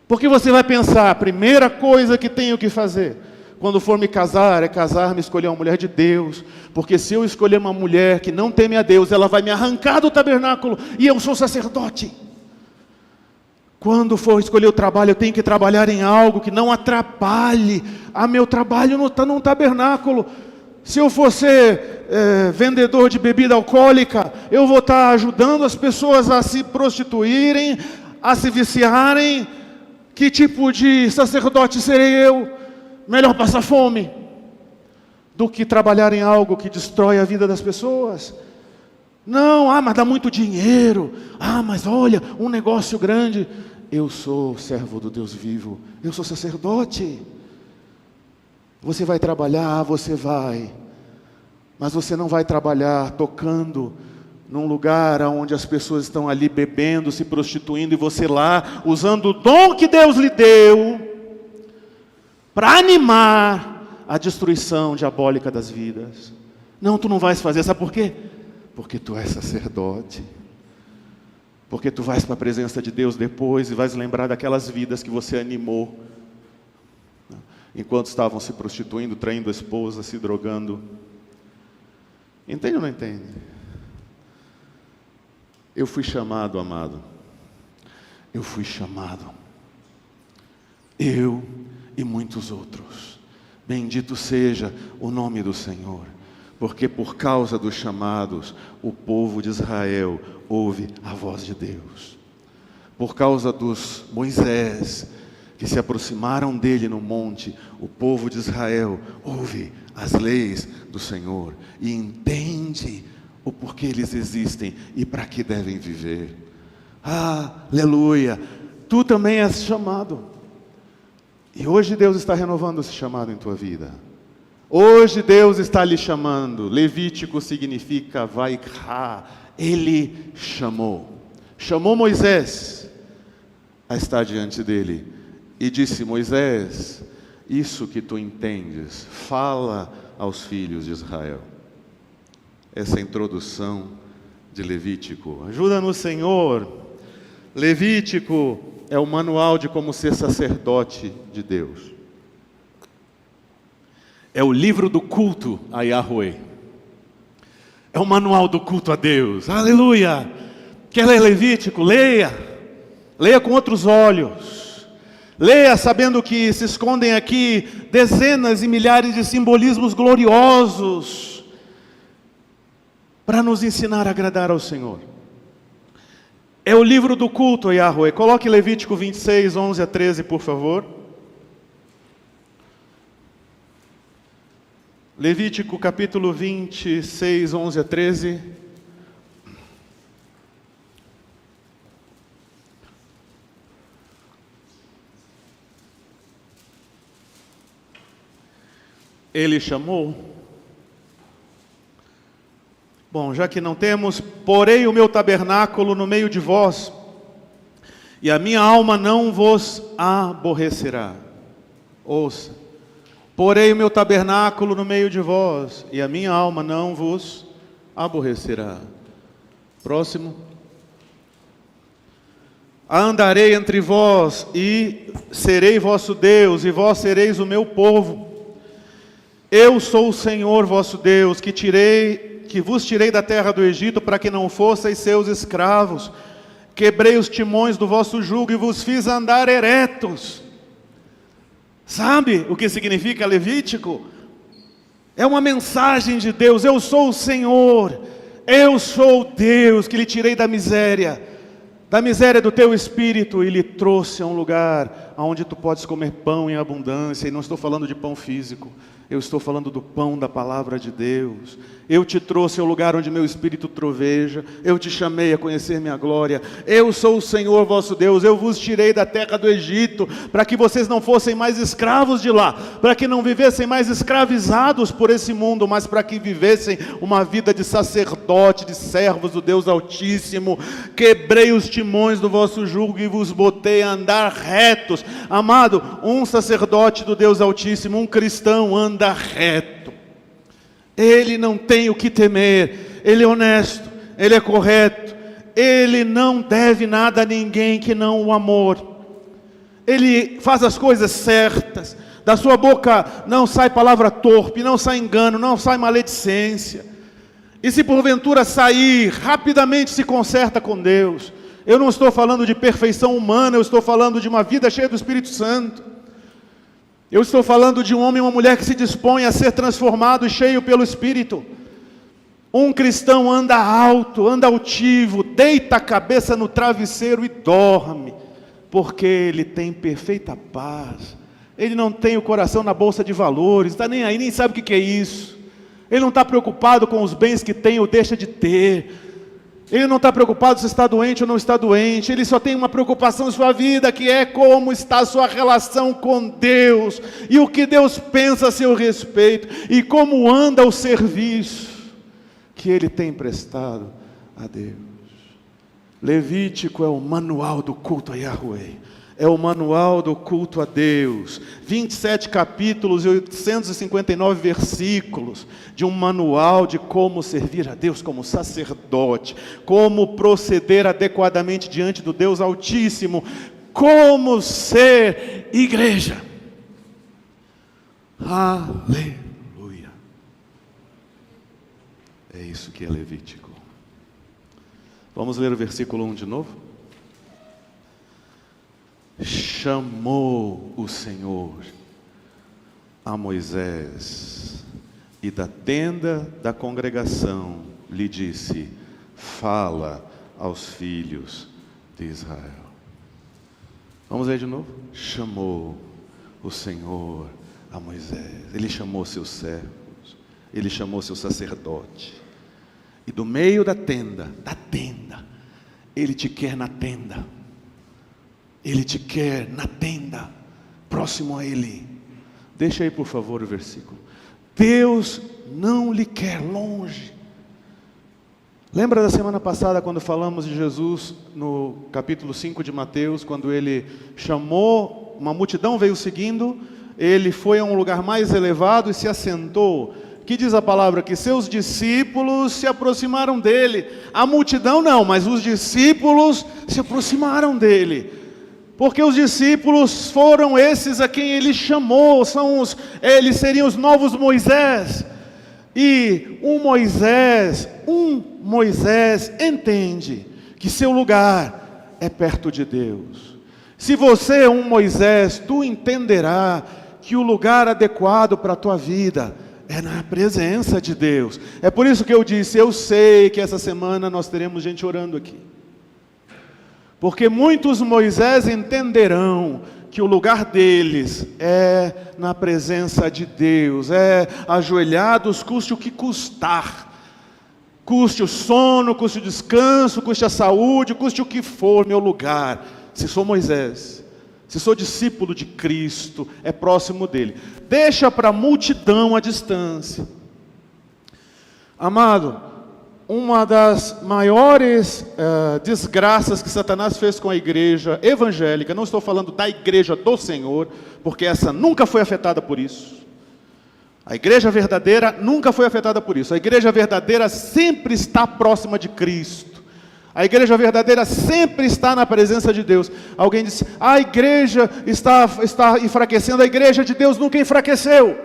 Porque você vai pensar, a primeira coisa que tenho que fazer, quando for me casar, é casar-me, escolher uma mulher de Deus. Porque se eu escolher uma mulher que não teme a Deus, ela vai me arrancar do tabernáculo, e eu sou sacerdote. Quando for escolher o trabalho, eu tenho que trabalhar em algo que não atrapalhe a meu trabalho num tabernáculo. Se eu for ser vendedor de bebida alcoólica, eu vou estar ajudando as pessoas a se prostituírem, a se viciarem. Que tipo de sacerdote serei eu? Melhor passar fome do que trabalhar em algo que destrói a vida das pessoas. Não, mas dá muito dinheiro. Mas olha, um negócio grande. Eu sou servo do Deus vivo. Eu sou sacerdote. Você vai trabalhar, você vai. Mas você não vai trabalhar tocando num lugar onde as pessoas estão ali bebendo, se prostituindo, e você lá, usando o dom que Deus lhe deu, para animar a destruição diabólica das vidas. Não, tu não vais fazer, sabe por quê? Porque tu és sacerdote. Porque tu vais para a presença de Deus depois, e vais lembrar daquelas vidas que você animou, enquanto estavam se prostituindo, traindo a esposa, se drogando. Entende ou não entende? Eu fui chamado, amado. Eu fui chamado. Eu e muitos outros. Bendito seja o nome do Senhor. Porque por causa dos chamados, o povo de Israel ouve a voz de Deus. Por causa dos Moisés, que se aproximaram dele no monte, o povo de Israel ouve as leis do Senhor e entende o porquê eles existem e para que devem viver. Aleluia! Tu também és chamado. E hoje Deus está renovando esse chamado em tua vida. Hoje Deus está lhe chamando. Levítico significa Vaikra. Ele chamou. Chamou Moisés a estar diante dele. E disse: Moisés, isso que tu entendes, fala aos filhos de Israel. Essa introdução de Levítico. Ajuda-nos, Senhor, Levítico é o manual de como ser sacerdote de Deus. É o livro do culto a Yahweh. É o manual do culto a Deus. Aleluia! Quer ler Levítico? Leia. Leia com outros olhos. Leia sabendo que se escondem aqui dezenas e milhares de simbolismos gloriosos para nos ensinar a agradar ao Senhor. É o livro do culto a Yahweh. Coloque Levítico 26, 11 a 13, por favor. Levítico capítulo 26, 11 a 13. Ele chamou. Bom, já que não temos, porei o meu tabernáculo no meio de vós, e a minha alma não vos aborrecerá. Ouça. Porei o meu tabernáculo no meio de vós, e a minha alma não vos aborrecerá. Próximo. Andarei entre vós, e serei vosso Deus, e vós sereis o meu povo. Eu sou o Senhor vosso Deus, que vos tirei da terra do Egito, para que não fosseis seus escravos. Quebrei os timões do vosso jugo, e vos fiz andar eretos. Sabe o que significa Levítico? É uma mensagem de Deus. Eu sou o Senhor, eu sou o Deus que lhe tirei da miséria do teu espírito, e lhe trouxe a um lugar onde tu podes comer pão em abundância. E não estou falando de pão físico, eu estou falando do pão da palavra de Deus. Eu te trouxe ao lugar onde meu espírito troveja. Eu te chamei a conhecer minha glória. Eu sou o Senhor vosso Deus. Eu vos tirei da terra do Egito, para que vocês não fossem mais escravos de lá, para que não vivessem mais escravizados por esse mundo, mas para que vivessem uma vida de sacerdote, de servos do Deus Altíssimo. Quebrei os timões do vosso jugo, e vos botei a andar retos. Amado, um sacerdote do Deus Altíssimo, um cristão, anda reto. Ele não tem o que temer, ele é honesto, ele é correto, ele não deve nada a ninguém que não o amor. Ele faz as coisas certas, da sua boca não sai palavra torpe, não sai engano, não sai maledicência. E se porventura sair, rapidamente se conserta com Deus. Eu não estou falando de perfeição humana, eu estou falando de uma vida cheia do Espírito Santo. Eu estou falando de um homem e uma mulher que se dispõe a ser transformado e cheio pelo Espírito. Um cristão anda alto, anda altivo, deita a cabeça no travesseiro e dorme, porque ele tem perfeita paz. Ele não tem o coração na bolsa de valores, está nem aí, nem sabe o que é isso. Ele não está preocupado com os bens que tem ou deixa de ter. Ele não está preocupado se está doente ou não está doente. Ele só tem uma preocupação em sua vida, que é como está a sua relação com Deus, e o que Deus pensa a seu respeito, e como anda o serviço que ele tem prestado a Deus. Levítico é o manual do culto a Yahweh. É o manual do culto a Deus. 27 capítulos e 859 versículos de um manual de como servir a Deus como sacerdote, como proceder adequadamente diante do Deus Altíssimo, como ser igreja. Aleluia. É isso que é Levítico. Vamos ler o versículo 1 de novo? Chamou o Senhor a Moisés, e da tenda da congregação lhe disse: fala aos filhos de Israel. Vamos ler de novo? Chamou o Senhor a Moisés. Ele chamou seus servos, ele chamou seu sacerdote, e do meio da tenda, ele te quer na tenda. Ele te quer na tenda, próximo a Ele. Deixa aí por favor o versículo. Deus não lhe quer longe. Lembra da semana passada quando falamos de Jesus no capítulo 5 de Mateus, quando Ele chamou, uma multidão veio seguindo, Ele foi a um lugar mais elevado e se assentou. que diz a palavra que seus discípulos se aproximaram dele. A multidão não, mas os discípulos se aproximaram dele. Porque os discípulos foram esses a quem ele chamou, eles seriam os novos Moisés. E um Moisés entende que seu lugar é perto de Deus. Se você é um Moisés, tu entenderá que o lugar adequado para a tua vida é na presença de Deus. É por isso que eu disse, eu sei que essa semana nós teremos gente orando aqui. Porque muitos Moisés entenderão que o lugar deles é na presença de Deus, é ajoelhados, custe o que custar. Custe o sono, custe o descanso, custe a saúde, custe o que for, meu lugar. Se sou Moisés, se sou discípulo de Cristo, é próximo dele. Deixa para a multidão a distância. Amado, uma das maiores desgraças que Satanás fez com a igreja evangélica, não estou falando da igreja do Senhor, porque essa nunca foi afetada por isso. A igreja verdadeira nunca foi afetada por isso. A igreja verdadeira sempre está próxima de Cristo. A igreja verdadeira sempre está na presença de Deus. Alguém disse, a igreja está enfraquecendo. A igreja de Deus nunca enfraqueceu.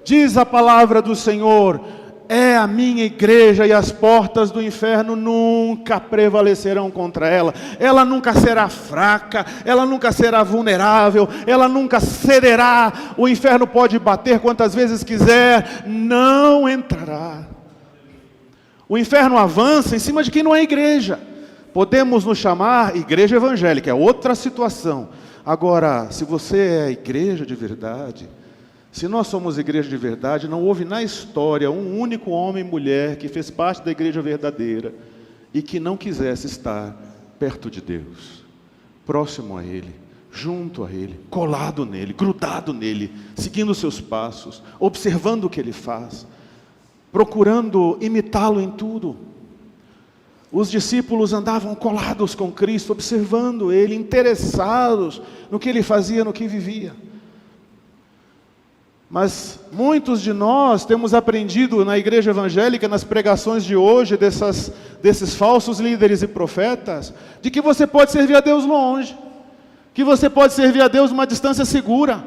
Diz a palavra do Senhor, é a minha igreja e as portas do inferno nunca prevalecerão contra ela. Ela nunca será fraca, ela nunca será vulnerável, ela nunca cederá. O inferno pode bater quantas vezes quiser, não entrará. O inferno avança em cima de quem não é igreja. Podemos nos chamar igreja evangélica, é outra situação. Agora, se você é igreja de verdade, se nós somos igreja de verdade, não houve na história um único homem e mulher que fez parte da igreja verdadeira e que não quisesse estar perto de Deus, próximo a Ele, junto a Ele, colado nele, grudado nele, seguindo os seus passos, observando o que Ele faz, procurando imitá-lo em tudo. Os discípulos andavam colados com Cristo, observando Ele, interessados no que Ele fazia, no que vivia. Mas muitos de nós temos aprendido na igreja evangélica, nas pregações de hoje, desses falsos líderes e profetas, de que você pode servir a Deus longe, que você pode servir a Deus numa distância segura,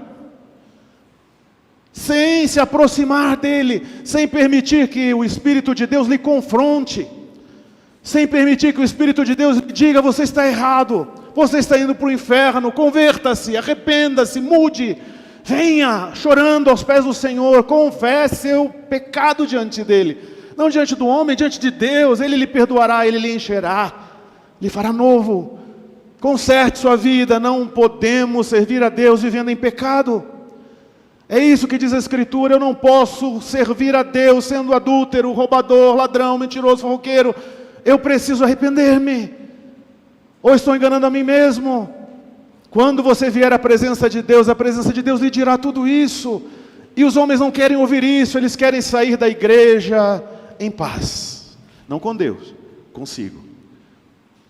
sem se aproximar dEle, sem permitir que o Espírito de Deus lhe confronte, sem permitir que o Espírito de Deus lhe diga, você está errado, você está indo para o inferno, converta-se, arrependa-se, mude, venha chorando aos pés do Senhor, confesse seu pecado diante dEle, não diante do homem, diante de Deus. Ele lhe perdoará, Ele lhe encherá, lhe fará novo, conserte sua vida. Não podemos servir a Deus vivendo em pecado, é isso que diz a Escritura. Eu não posso servir a Deus sendo adúltero, roubador, ladrão, mentiroso, fofoqueiro. Eu preciso arrepender-me, ou estou enganando a mim mesmo? Quando você vier à presença de Deus, a presença de Deus lhe dirá tudo isso. E os homens não querem ouvir isso, eles querem sair da igreja em paz. Não com Deus, consigo.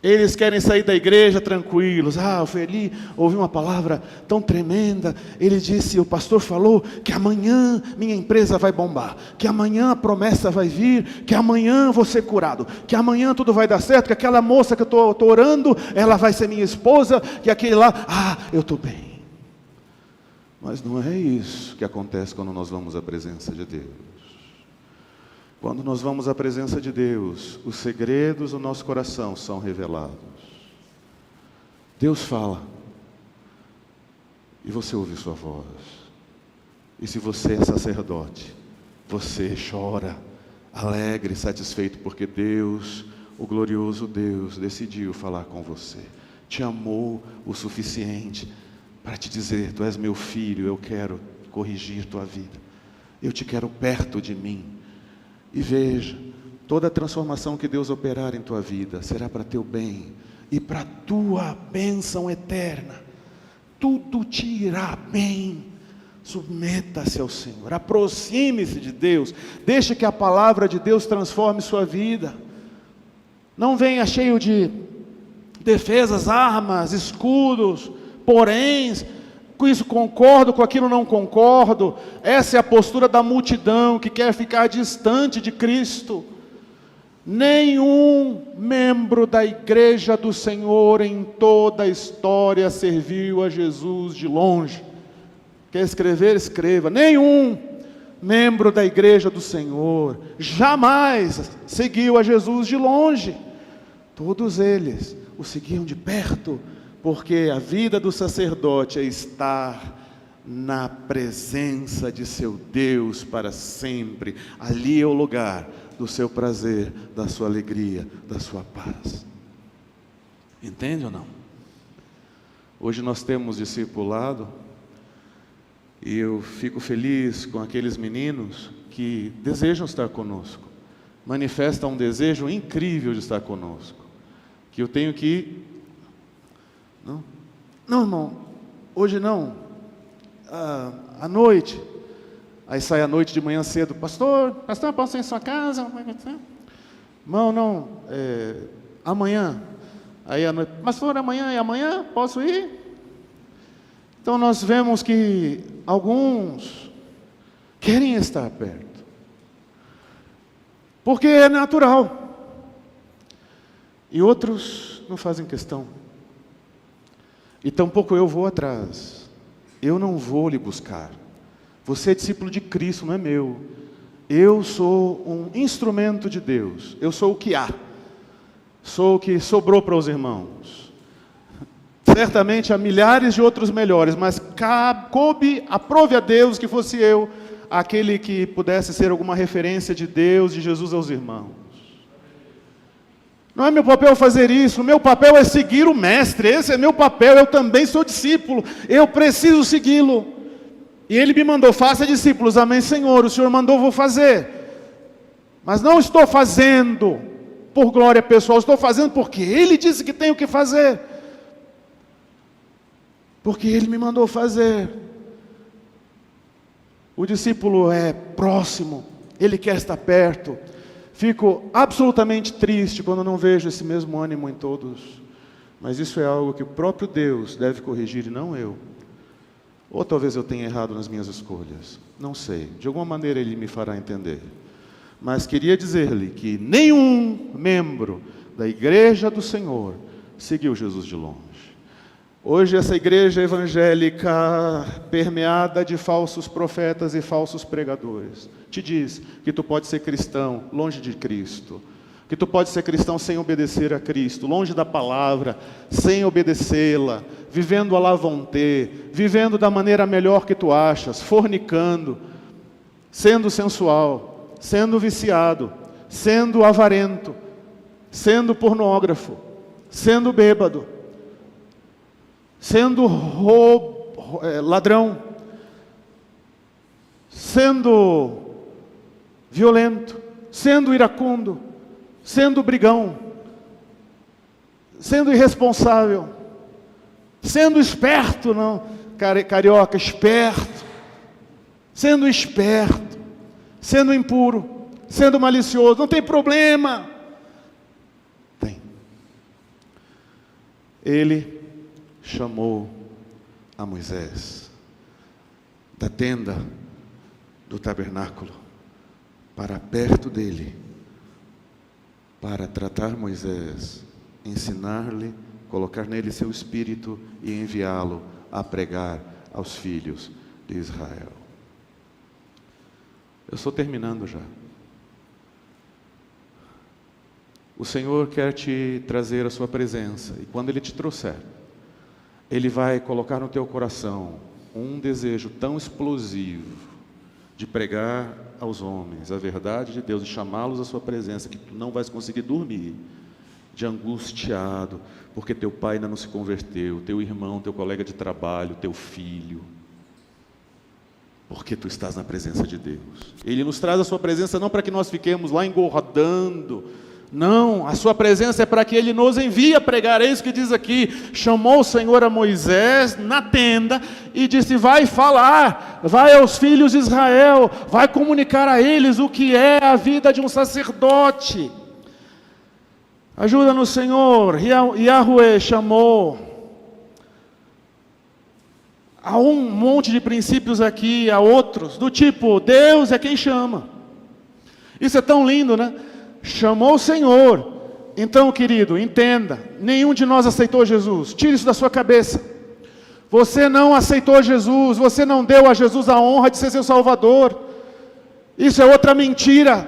Eles querem sair da igreja tranquilos. Eu fui ali, ouvi uma palavra tão tremenda. Ele disse, o pastor falou que amanhã minha empresa vai bombar, que amanhã a promessa vai vir, que amanhã vou ser curado, que amanhã tudo vai dar certo, que aquela moça que eu estou orando, ela vai ser minha esposa, que aquele lá, eu estou bem. Mas não é isso que acontece quando nós vamos à presença de Deus. Quando nós vamos à presença de Deus, os segredos do nosso coração são revelados. Deus fala, e você ouve sua voz. E se você é sacerdote, você chora, alegre, satisfeito, porque Deus, o glorioso Deus, decidiu falar com você. Te amou o suficiente para te dizer, tu és meu filho, eu quero corrigir tua vida. Eu te quero perto de mim. E veja, toda a transformação que Deus operar em tua vida será para teu bem e para tua bênção eterna. Tudo te irá bem. Submeta-se ao Senhor, aproxime-se de Deus, deixe que a palavra de Deus transforme sua vida. Não venha cheio de defesas, armas, escudos, poréns. com isso concordo, com aquilo não concordo. Essa é a postura da multidão que quer ficar distante de Cristo. Nenhum membro da igreja do Senhor em toda a história serviu a Jesus de longe. Quer escrever? Escreva. Nenhum membro da igreja do Senhor jamais seguiu a Jesus de longe. Todos eles o seguiam de perto, porque a vida do sacerdote é estar na presença de seu Deus para sempre. Ali é o lugar do seu prazer, da sua alegria, da sua paz. Entende ou não? Hoje nós temos discipulado, e eu fico feliz com aqueles meninos que desejam estar conosco, manifestam um desejo incrível de estar conosco, que eu tenho que... Não, irmão, hoje não, à noite. Aí sai à noite, de manhã cedo, pastor, posso ir em sua casa? Irmão, amanhã. Aí à noite, pastor, amanhã posso ir? Então nós vemos que alguns querem estar perto, porque é natural, e outros não fazem questão. E tampouco eu vou atrás, eu não vou lhe buscar. Você é discípulo de Cristo, não é meu. Eu sou um instrumento de Deus. Eu sou o que há. Sou o que sobrou para os irmãos. Certamente há milhares de outros melhores, mas aprove a Deus que fosse eu aquele que pudesse ser alguma referência de Deus, de Jesus aos irmãos. Não é meu papel fazer isso, o meu papel é seguir o Mestre, esse é meu papel, eu também sou discípulo, eu preciso segui-lo. E Ele me mandou, faça discípulos, amém Senhor, o Senhor mandou, vou fazer. Mas não estou fazendo por glória pessoal, estou fazendo porque Ele disse que tenho que fazer. Porque Ele me mandou fazer. O discípulo é próximo, ele quer estar perto. Fico absolutamente triste quando não vejo esse mesmo ânimo em todos. Mas isso é algo que o próprio Deus deve corrigir e não eu. Ou talvez eu tenha errado nas minhas escolhas. Não sei. De alguma maneira Ele me fará entender. Mas queria dizer-lhe que nenhum membro da igreja do Senhor seguiu Jesus de longe. Hoje essa igreja evangélica permeada de falsos profetas e falsos pregadores te diz que tu pode ser cristão longe de Cristo, que tu pode ser cristão sem obedecer a Cristo, longe da palavra, sem obedecê-la, vivendo à la vontade, vivendo da maneira melhor que tu achas, fornicando, sendo sensual, sendo viciado, sendo avarento, sendo pornógrafo, sendo bêbado, sendo ladrão, sendo violento, sendo iracundo, sendo brigão, sendo irresponsável, sendo esperto, não, carioca, esperto, sendo impuro, sendo malicioso, não tem problema. Tem. Ele chamou a Moisés da tenda do tabernáculo para perto dele, para tratar Moisés, ensinar-lhe, colocar nele seu espírito e enviá-lo a pregar aos filhos de Israel. Eu estou terminando já. O Senhor quer te trazer a sua presença, e quando Ele te trouxer, Ele vai colocar no teu coração um desejo tão explosivo de pregar aos homens a verdade de Deus e chamá-los à sua presença, que tu não vais conseguir dormir, de angustiado, porque teu pai ainda não se converteu, teu irmão, teu colega de trabalho, teu filho, porque tu estás na presença de Deus. Ele nos traz a sua presença não para que nós fiquemos lá engordando, não, a sua presença é para que Ele nos envie a pregar. É isso que diz aqui. Chamou o Senhor a Moisés na tenda e disse: vai falar, vai aos filhos de Israel, vai comunicar a eles o que é a vida de um sacerdote. Ajuda-nos, Senhor. Yahweh chamou Há um monte de princípios aqui, há outros, do tipo, Deus é quem chama. Isso é tão lindo, né? Chamou o Senhor. Então, querido, entenda, nenhum de nós aceitou Jesus. Tire isso da sua cabeça. Você não aceitou Jesus, você não deu a Jesus a honra de ser seu Salvador. Isso é outra mentira.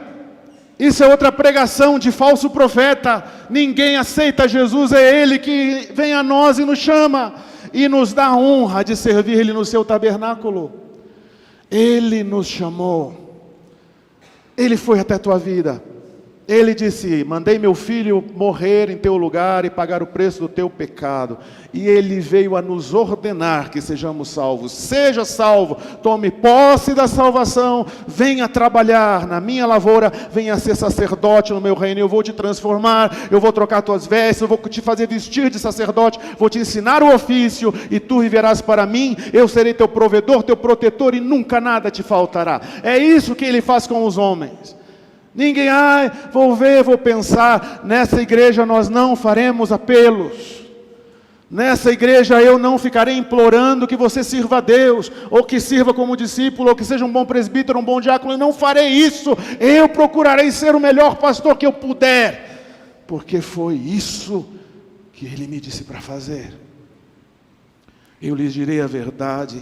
Isso é outra pregação de falso profeta. Ninguém aceita Jesus, é Ele que vem a nós e nos chama. E nos dá a honra de servir Ele no seu tabernáculo. Ele nos chamou. Ele foi até a tua vida. Ele disse, mandei meu filho morrer em teu lugar e pagar o preço do teu pecado. E Ele veio a nos ordenar que sejamos salvos. Seja salvo, tome posse da salvação, venha trabalhar na minha lavoura, venha ser sacerdote no meu reino. Eu vou te transformar, eu vou trocar tuas vestes, eu vou te fazer vestir de sacerdote, vou te ensinar o ofício e tu viverás para mim. Eu serei teu provedor, teu protetor e nunca nada te faltará. É isso que Ele faz com os homens. Ninguém, vou ver, vou pensar, nessa igreja nós não faremos apelos. Nessa igreja eu não ficarei implorando que você sirva a Deus, ou que sirva como discípulo, ou que seja um bom presbítero, um bom diácono. Eu não farei isso. Eu procurarei ser o melhor pastor que eu puder, porque foi isso que Ele me disse para fazer. Eu lhes direi a verdade.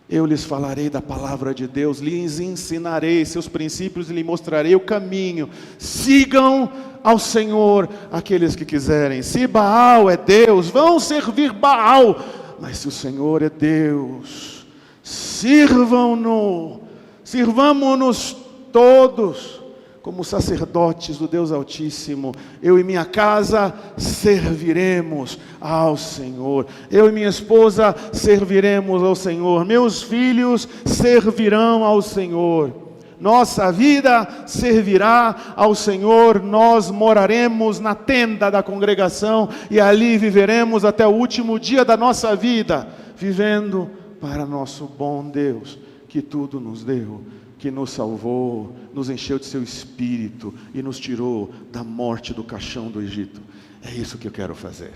Eu lhes falarei da palavra de Deus, lhes ensinarei seus princípios e lhes mostrarei o caminho. Sigam ao Senhor aqueles que quiserem. Se Baal é Deus, vão servir Baal. Mas se o Senhor é Deus, sirvamos-nos todos como sacerdotes do Deus Altíssimo. Eu e minha casa serviremos ao Senhor. Eu e minha esposa serviremos ao Senhor. Meus filhos servirão ao Senhor. Nossa vida servirá ao Senhor. Nós moraremos na tenda da congregação e ali viveremos até o último dia da nossa vida, vivendo para nosso bom Deus, que tudo nos deu, que nos salvou, nos encheu de seu Espírito e nos tirou da morte do caixão do Egito. É isso que eu quero fazer.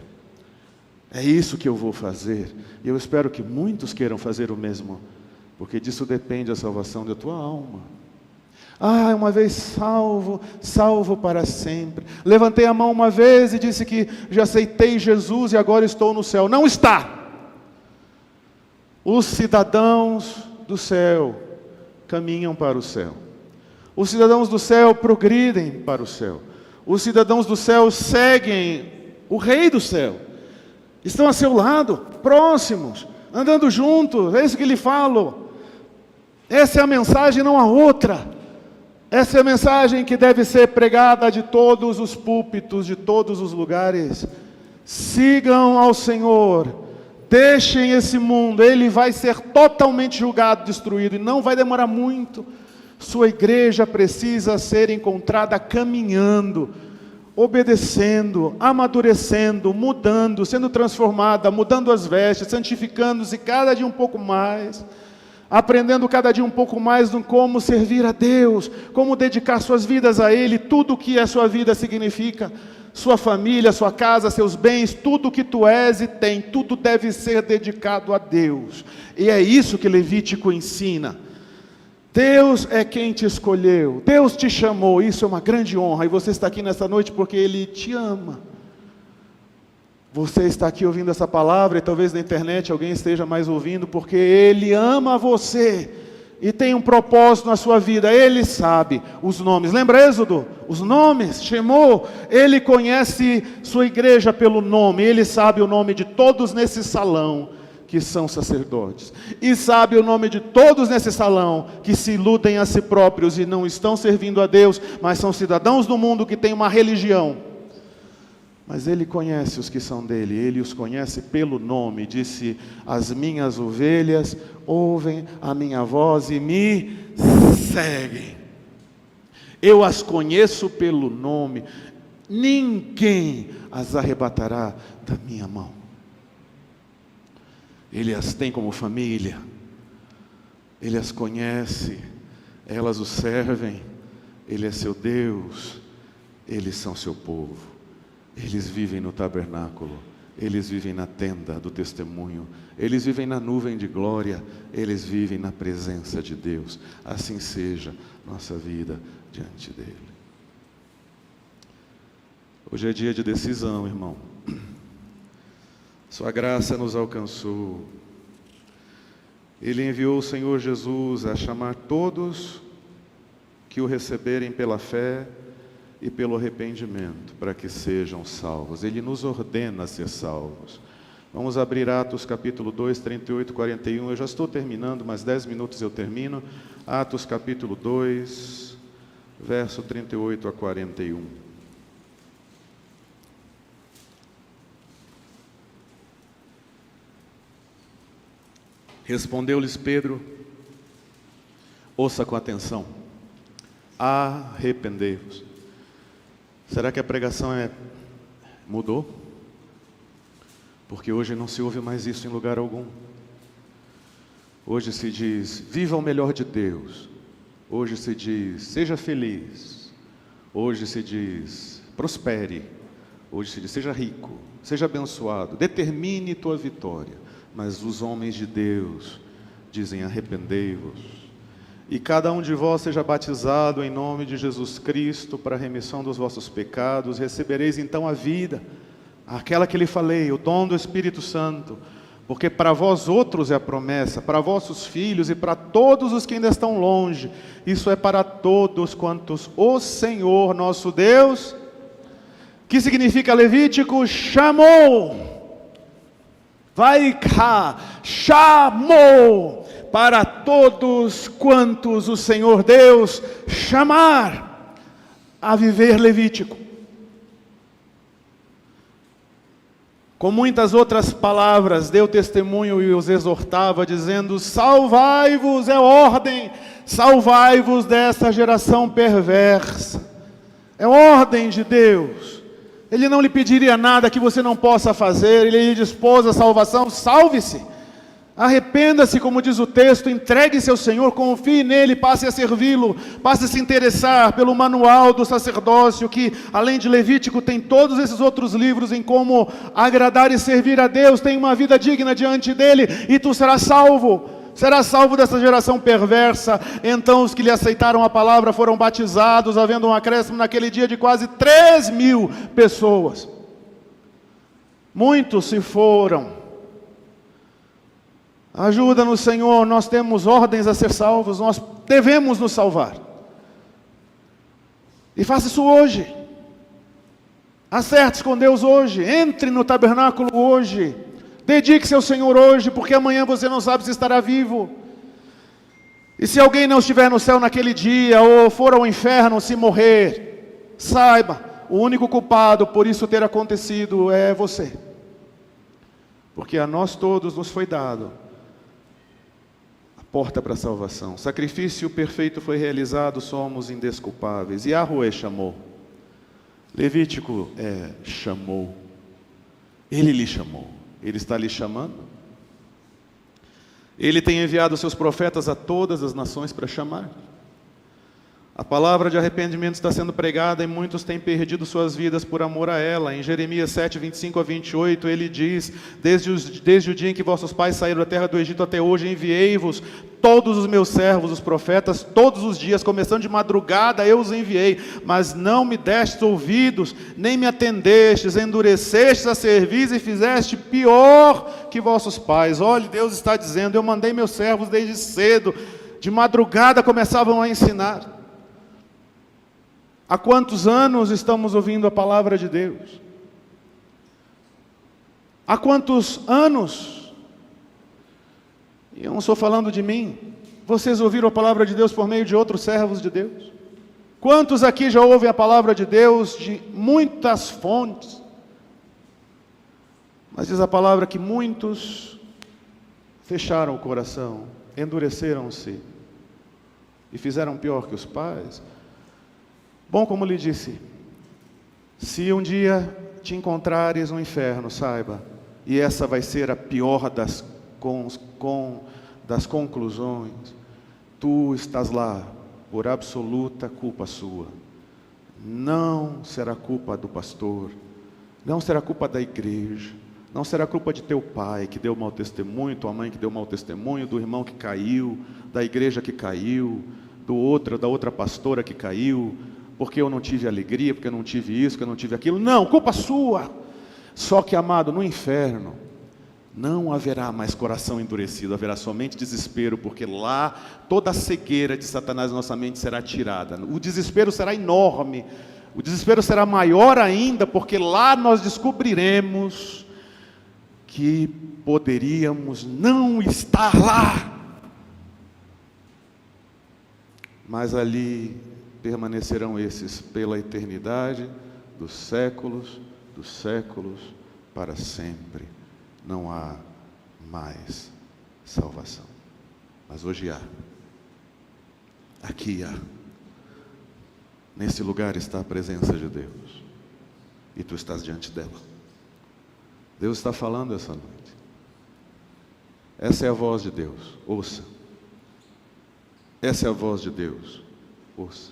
É isso que eu vou fazer. E eu espero que muitos queiram fazer o mesmo, porque disso depende a salvação da tua alma. Uma vez salvo, salvo para sempre. Levantei a mão uma vez e disse que já aceitei Jesus e agora estou no céu. Não está. Os cidadãos do céu caminham para o céu. Os cidadãos do céu progridem para o céu. Os cidadãos do céu seguem o Rei do céu. Estão a seu lado, próximos, andando juntos. É isso que lhe falo. Essa é a mensagem, não há outra. Essa é a mensagem que deve ser pregada de todos os púlpitos, de todos os lugares. Sigam ao Senhor. Deixem esse mundo, ele vai ser totalmente julgado, destruído, e não vai demorar muito. Sua igreja precisa ser encontrada caminhando, obedecendo, amadurecendo, mudando, sendo transformada, mudando as vestes, santificando-se cada dia um pouco mais, aprendendo cada dia um pouco mais de como servir a Deus, como dedicar suas vidas a Ele, tudo o que a sua vida significa. Sua família, sua casa, seus bens, tudo que tu és e tem, tudo deve ser dedicado a Deus. E é isso que Levítico ensina. Deus é quem te escolheu, Deus te chamou, isso é uma grande honra. E você está aqui nessa noite porque Ele te ama. Você está aqui ouvindo essa palavra e talvez na internet alguém esteja mais ouvindo porque Ele ama você. E tem um propósito na sua vida, Ele sabe os nomes. Lembra Êxodo? Os nomes, chamou. Ele conhece sua igreja pelo nome. Ele sabe o nome de todos nesse salão que são sacerdotes. E sabe o nome de todos nesse salão que se iludem a si próprios e não estão servindo a Deus, mas são cidadãos do mundo que têm uma religião. Mas Ele conhece os que são dele, Ele os conhece pelo nome. Disse, as minhas ovelhas ouvem a minha voz e me seguem. Eu as conheço pelo nome, ninguém as arrebatará da minha mão. Ele as tem como família, Ele as conhece, elas o servem, Ele é seu Deus, eles são seu povo. Eles vivem no tabernáculo, eles vivem na tenda do testemunho, eles vivem na nuvem de glória, eles vivem na presença de Deus. Assim seja nossa vida diante dele. Hoje é dia de decisão, irmão. Sua graça nos alcançou. Ele enviou o Senhor Jesus a chamar todos que o receberem pela fé e pelo arrependimento, para que sejam salvos. Ele nos ordena a ser salvos. Vamos abrir Atos capítulo 2, 38, 41. Eu já estou terminando, mais 10 minutos eu termino. Atos capítulo 2, verso 38 a 41. Respondeu-lhes Pedro, ouça com atenção, arrependei-vos. Será que a pregação mudou? Porque hoje não se ouve mais isso em lugar algum. Hoje se diz, viva o melhor de Deus. Hoje se diz, seja feliz. Hoje se diz, prospere. Hoje se diz, seja rico, seja abençoado, determine tua vitória. Mas os homens de Deus dizem, arrependei-vos. E cada um de vós seja batizado em nome de Jesus Cristo para a remissão dos vossos pecados. Recebereis então a vida, aquela que lhe falei, o dom do Espírito Santo. Porque para vós outros é a promessa, para vossos filhos e para todos os que ainda estão longe. Isso é para todos quantos o Senhor nosso Deus, que significa Levítico, chamou. Vai cá, chamou. Para todos quantos o Senhor Deus chamar a viver Levítico. Com muitas outras palavras, deu testemunho e os exortava, dizendo, salvai-vos, é ordem, salvai-vos dessa geração perversa. É ordem de Deus. Ele não lhe pediria nada que você não possa fazer, ele lhe dispôs a salvação, salve-se. Arrependa-se, como diz o texto, entregue-se ao Senhor, confie nele, passe a servi-lo, passe a se interessar pelo manual do sacerdócio, que além de Levítico tem todos esses outros livros em como agradar e servir a Deus. Tem uma vida digna diante dele e tu serás salvo dessa geração perversa. Então os que lhe aceitaram a palavra foram batizados, havendo um acréscimo naquele dia de quase 3.000 pessoas. Muitos se foram. Ajuda-nos, Senhor, nós temos ordens a ser salvos, nós devemos nos salvar. E faça isso hoje. Acerte com Deus hoje, entre no tabernáculo hoje, dedique-se ao Senhor hoje, porque amanhã você não sabe se estará vivo. E se alguém não estiver no céu naquele dia, ou for ao inferno se morrer, saiba, o único culpado por isso ter acontecido é você. Porque a nós todos nos foi dado porta para a salvação. Sacrifício perfeito foi realizado, somos indesculpáveis. Yahweh chamou. Levítico chamou. Ele lhe chamou. Ele está lhe chamando. Ele tem enviado seus profetas a todas as nações para chamar. A palavra de arrependimento está sendo pregada e muitos têm perdido suas vidas por amor a ela. Em Jeremias 7, 25 a 28, ele diz, desde o dia em que vossos pais saíram da terra do Egito até hoje, enviei-vos todos os meus servos, os profetas, todos os dias, começando de madrugada, eu os enviei, mas não me destes ouvidos, nem me atendestes, endurecestes a cerviz e fizeste pior que vossos pais. Olhe, Deus está dizendo, eu mandei meus servos desde cedo, de madrugada começavam a ensinar. Há quantos anos estamos ouvindo a palavra de Deus? Há quantos anos? E eu não estou falando de mim. Vocês ouviram a palavra de Deus por meio de outros servos de Deus? Quantos aqui já ouvem a palavra de Deus de muitas fontes? Mas diz a palavra que muitos fecharam o coração, endureceram-se e fizeram pior que os pais. Bom, como lhe disse, se um dia te encontrares no inferno, saiba, e essa vai ser a pior das conclusões, tu estás lá por absoluta culpa sua. Não será culpa do pastor, não será culpa da igreja, Não será culpa de teu pai que deu mau testemunho, tua mãe que deu mau testemunho, do irmão que caiu, da igreja que caiu, da outra pastora que caiu, porque eu não tive alegria, porque eu não tive isso, porque eu não tive aquilo. Não, culpa sua. Só que, amado, no inferno não haverá mais coração endurecido, haverá somente desespero, porque lá toda a cegueira de Satanás na nossa mente será tirada. O desespero será enorme, o desespero será maior ainda, porque lá nós descobriremos que poderíamos não estar lá, mas ali permanecerão esses pela eternidade dos séculos para sempre. Não há mais salvação. Mas hoje há. Aqui há. Nesse lugar está a presença de Deus. E tu estás diante dela. Deus está falando essa noite. Essa é a voz de Deus. Ouça. Essa é a voz de Deus. Ouça.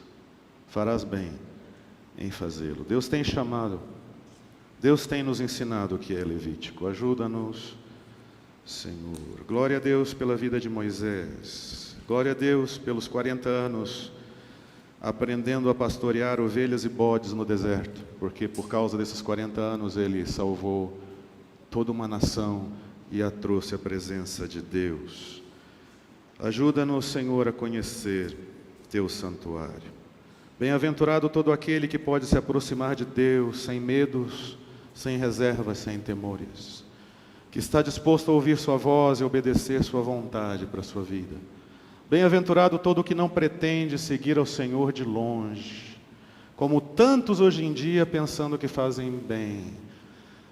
Farás bem em fazê-lo. Deus tem chamado. Deus tem nos ensinado o que é Levítico. Ajuda-nos, Senhor. Glória a Deus pela vida de Moisés. Glória a Deus pelos 40 anos aprendendo a pastorear ovelhas e bodes no deserto, porque por causa desses 40 anos ele salvou toda uma nação e a trouxe à presença de Deus. Ajuda-nos, Senhor, a conhecer teu santuário. Bem-aventurado todo aquele que pode se aproximar de Deus sem medos, sem reservas, sem temores, que está disposto a ouvir sua voz e obedecer sua vontade para a sua vida. Bem-aventurado todo o que não pretende seguir ao Senhor de longe, como tantos hoje em dia pensando que fazem bem.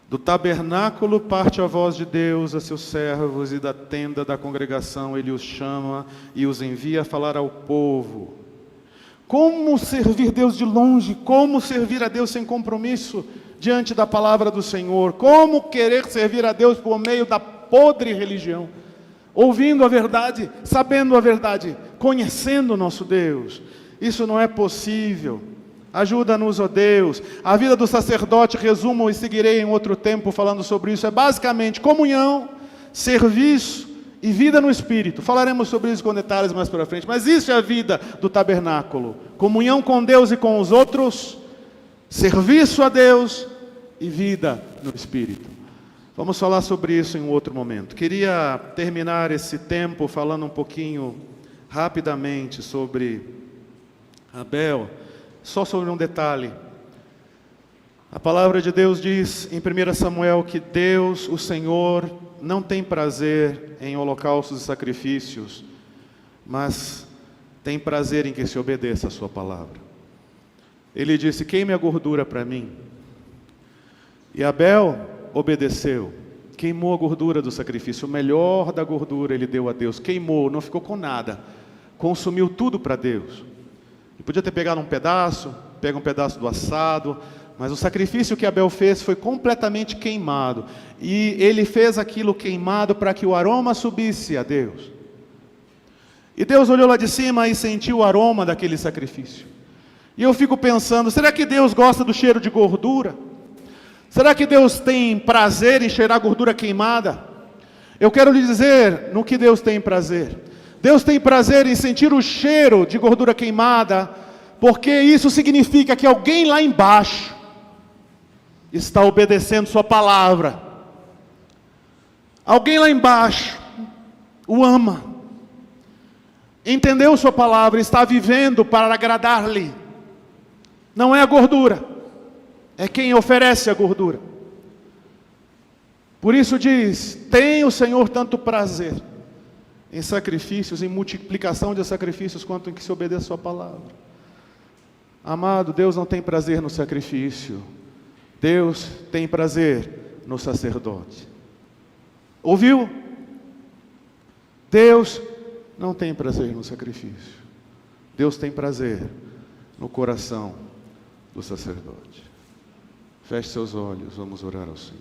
Do tabernáculo parte a voz de Deus a seus servos, e da tenda da congregação ele os chama e os envia a falar ao povo. Como servir Deus de longe? Como servir a Deus sem compromisso diante da palavra do Senhor? Como querer servir a Deus por meio da podre religião? Ouvindo a verdade, sabendo a verdade, conhecendo o nosso Deus. Isso não é possível. Ajuda-nos, ó Deus. A vida do sacerdote, resumo e seguirei em outro tempo falando sobre isso, é basicamente comunhão, serviço e vida no Espírito. Falaremos sobre isso com detalhes mais para frente, mas isso é a vida do tabernáculo. Comunhão com Deus e com os outros, serviço a Deus e vida no Espírito. Vamos falar sobre isso em um outro momento. Queria terminar esse tempo falando um pouquinho, rapidamente, sobre Abel, só sobre um detalhe. A palavra de Deus diz em 1 Samuel que Deus, o Senhor, não tem prazer em holocaustos e sacrifícios, mas tem prazer em que se obedeça a sua palavra. Ele disse: queime a gordura para mim. E Abel obedeceu, queimou a gordura do sacrifício, o melhor da gordura ele deu a Deus, queimou, não ficou com nada, consumiu tudo para Deus. Ele podia ter pegado um pedaço, pega um pedaço do assado, mas o sacrifício que Abel fez foi completamente queimado, e ele fez aquilo queimado para que o aroma subisse a Deus. E Deus olhou lá de cima e sentiu o aroma daquele sacrifício. E eu fico pensando, será que Deus gosta do cheiro de gordura? Será que Deus tem prazer em cheirar gordura queimada? Eu quero lhe dizer no que Deus tem prazer. Deus tem prazer em sentir o cheiro de gordura queimada, porque isso significa que alguém lá embaixo está obedecendo sua palavra. Alguém lá embaixo o ama, entendeu sua palavra, está vivendo para agradar-lhe. Não é a gordura, é quem oferece a gordura. Por isso diz: tem o Senhor tanto prazer em sacrifícios, em multiplicação de sacrifícios, quanto em que se obedeça a sua palavra. Amado, Deus não tem prazer no sacrifício, Deus tem prazer no sacerdote. Ouviu? Deus não tem prazer no sacrifício, Deus tem prazer no coração do sacerdote. Feche seus olhos, vamos orar ao Senhor.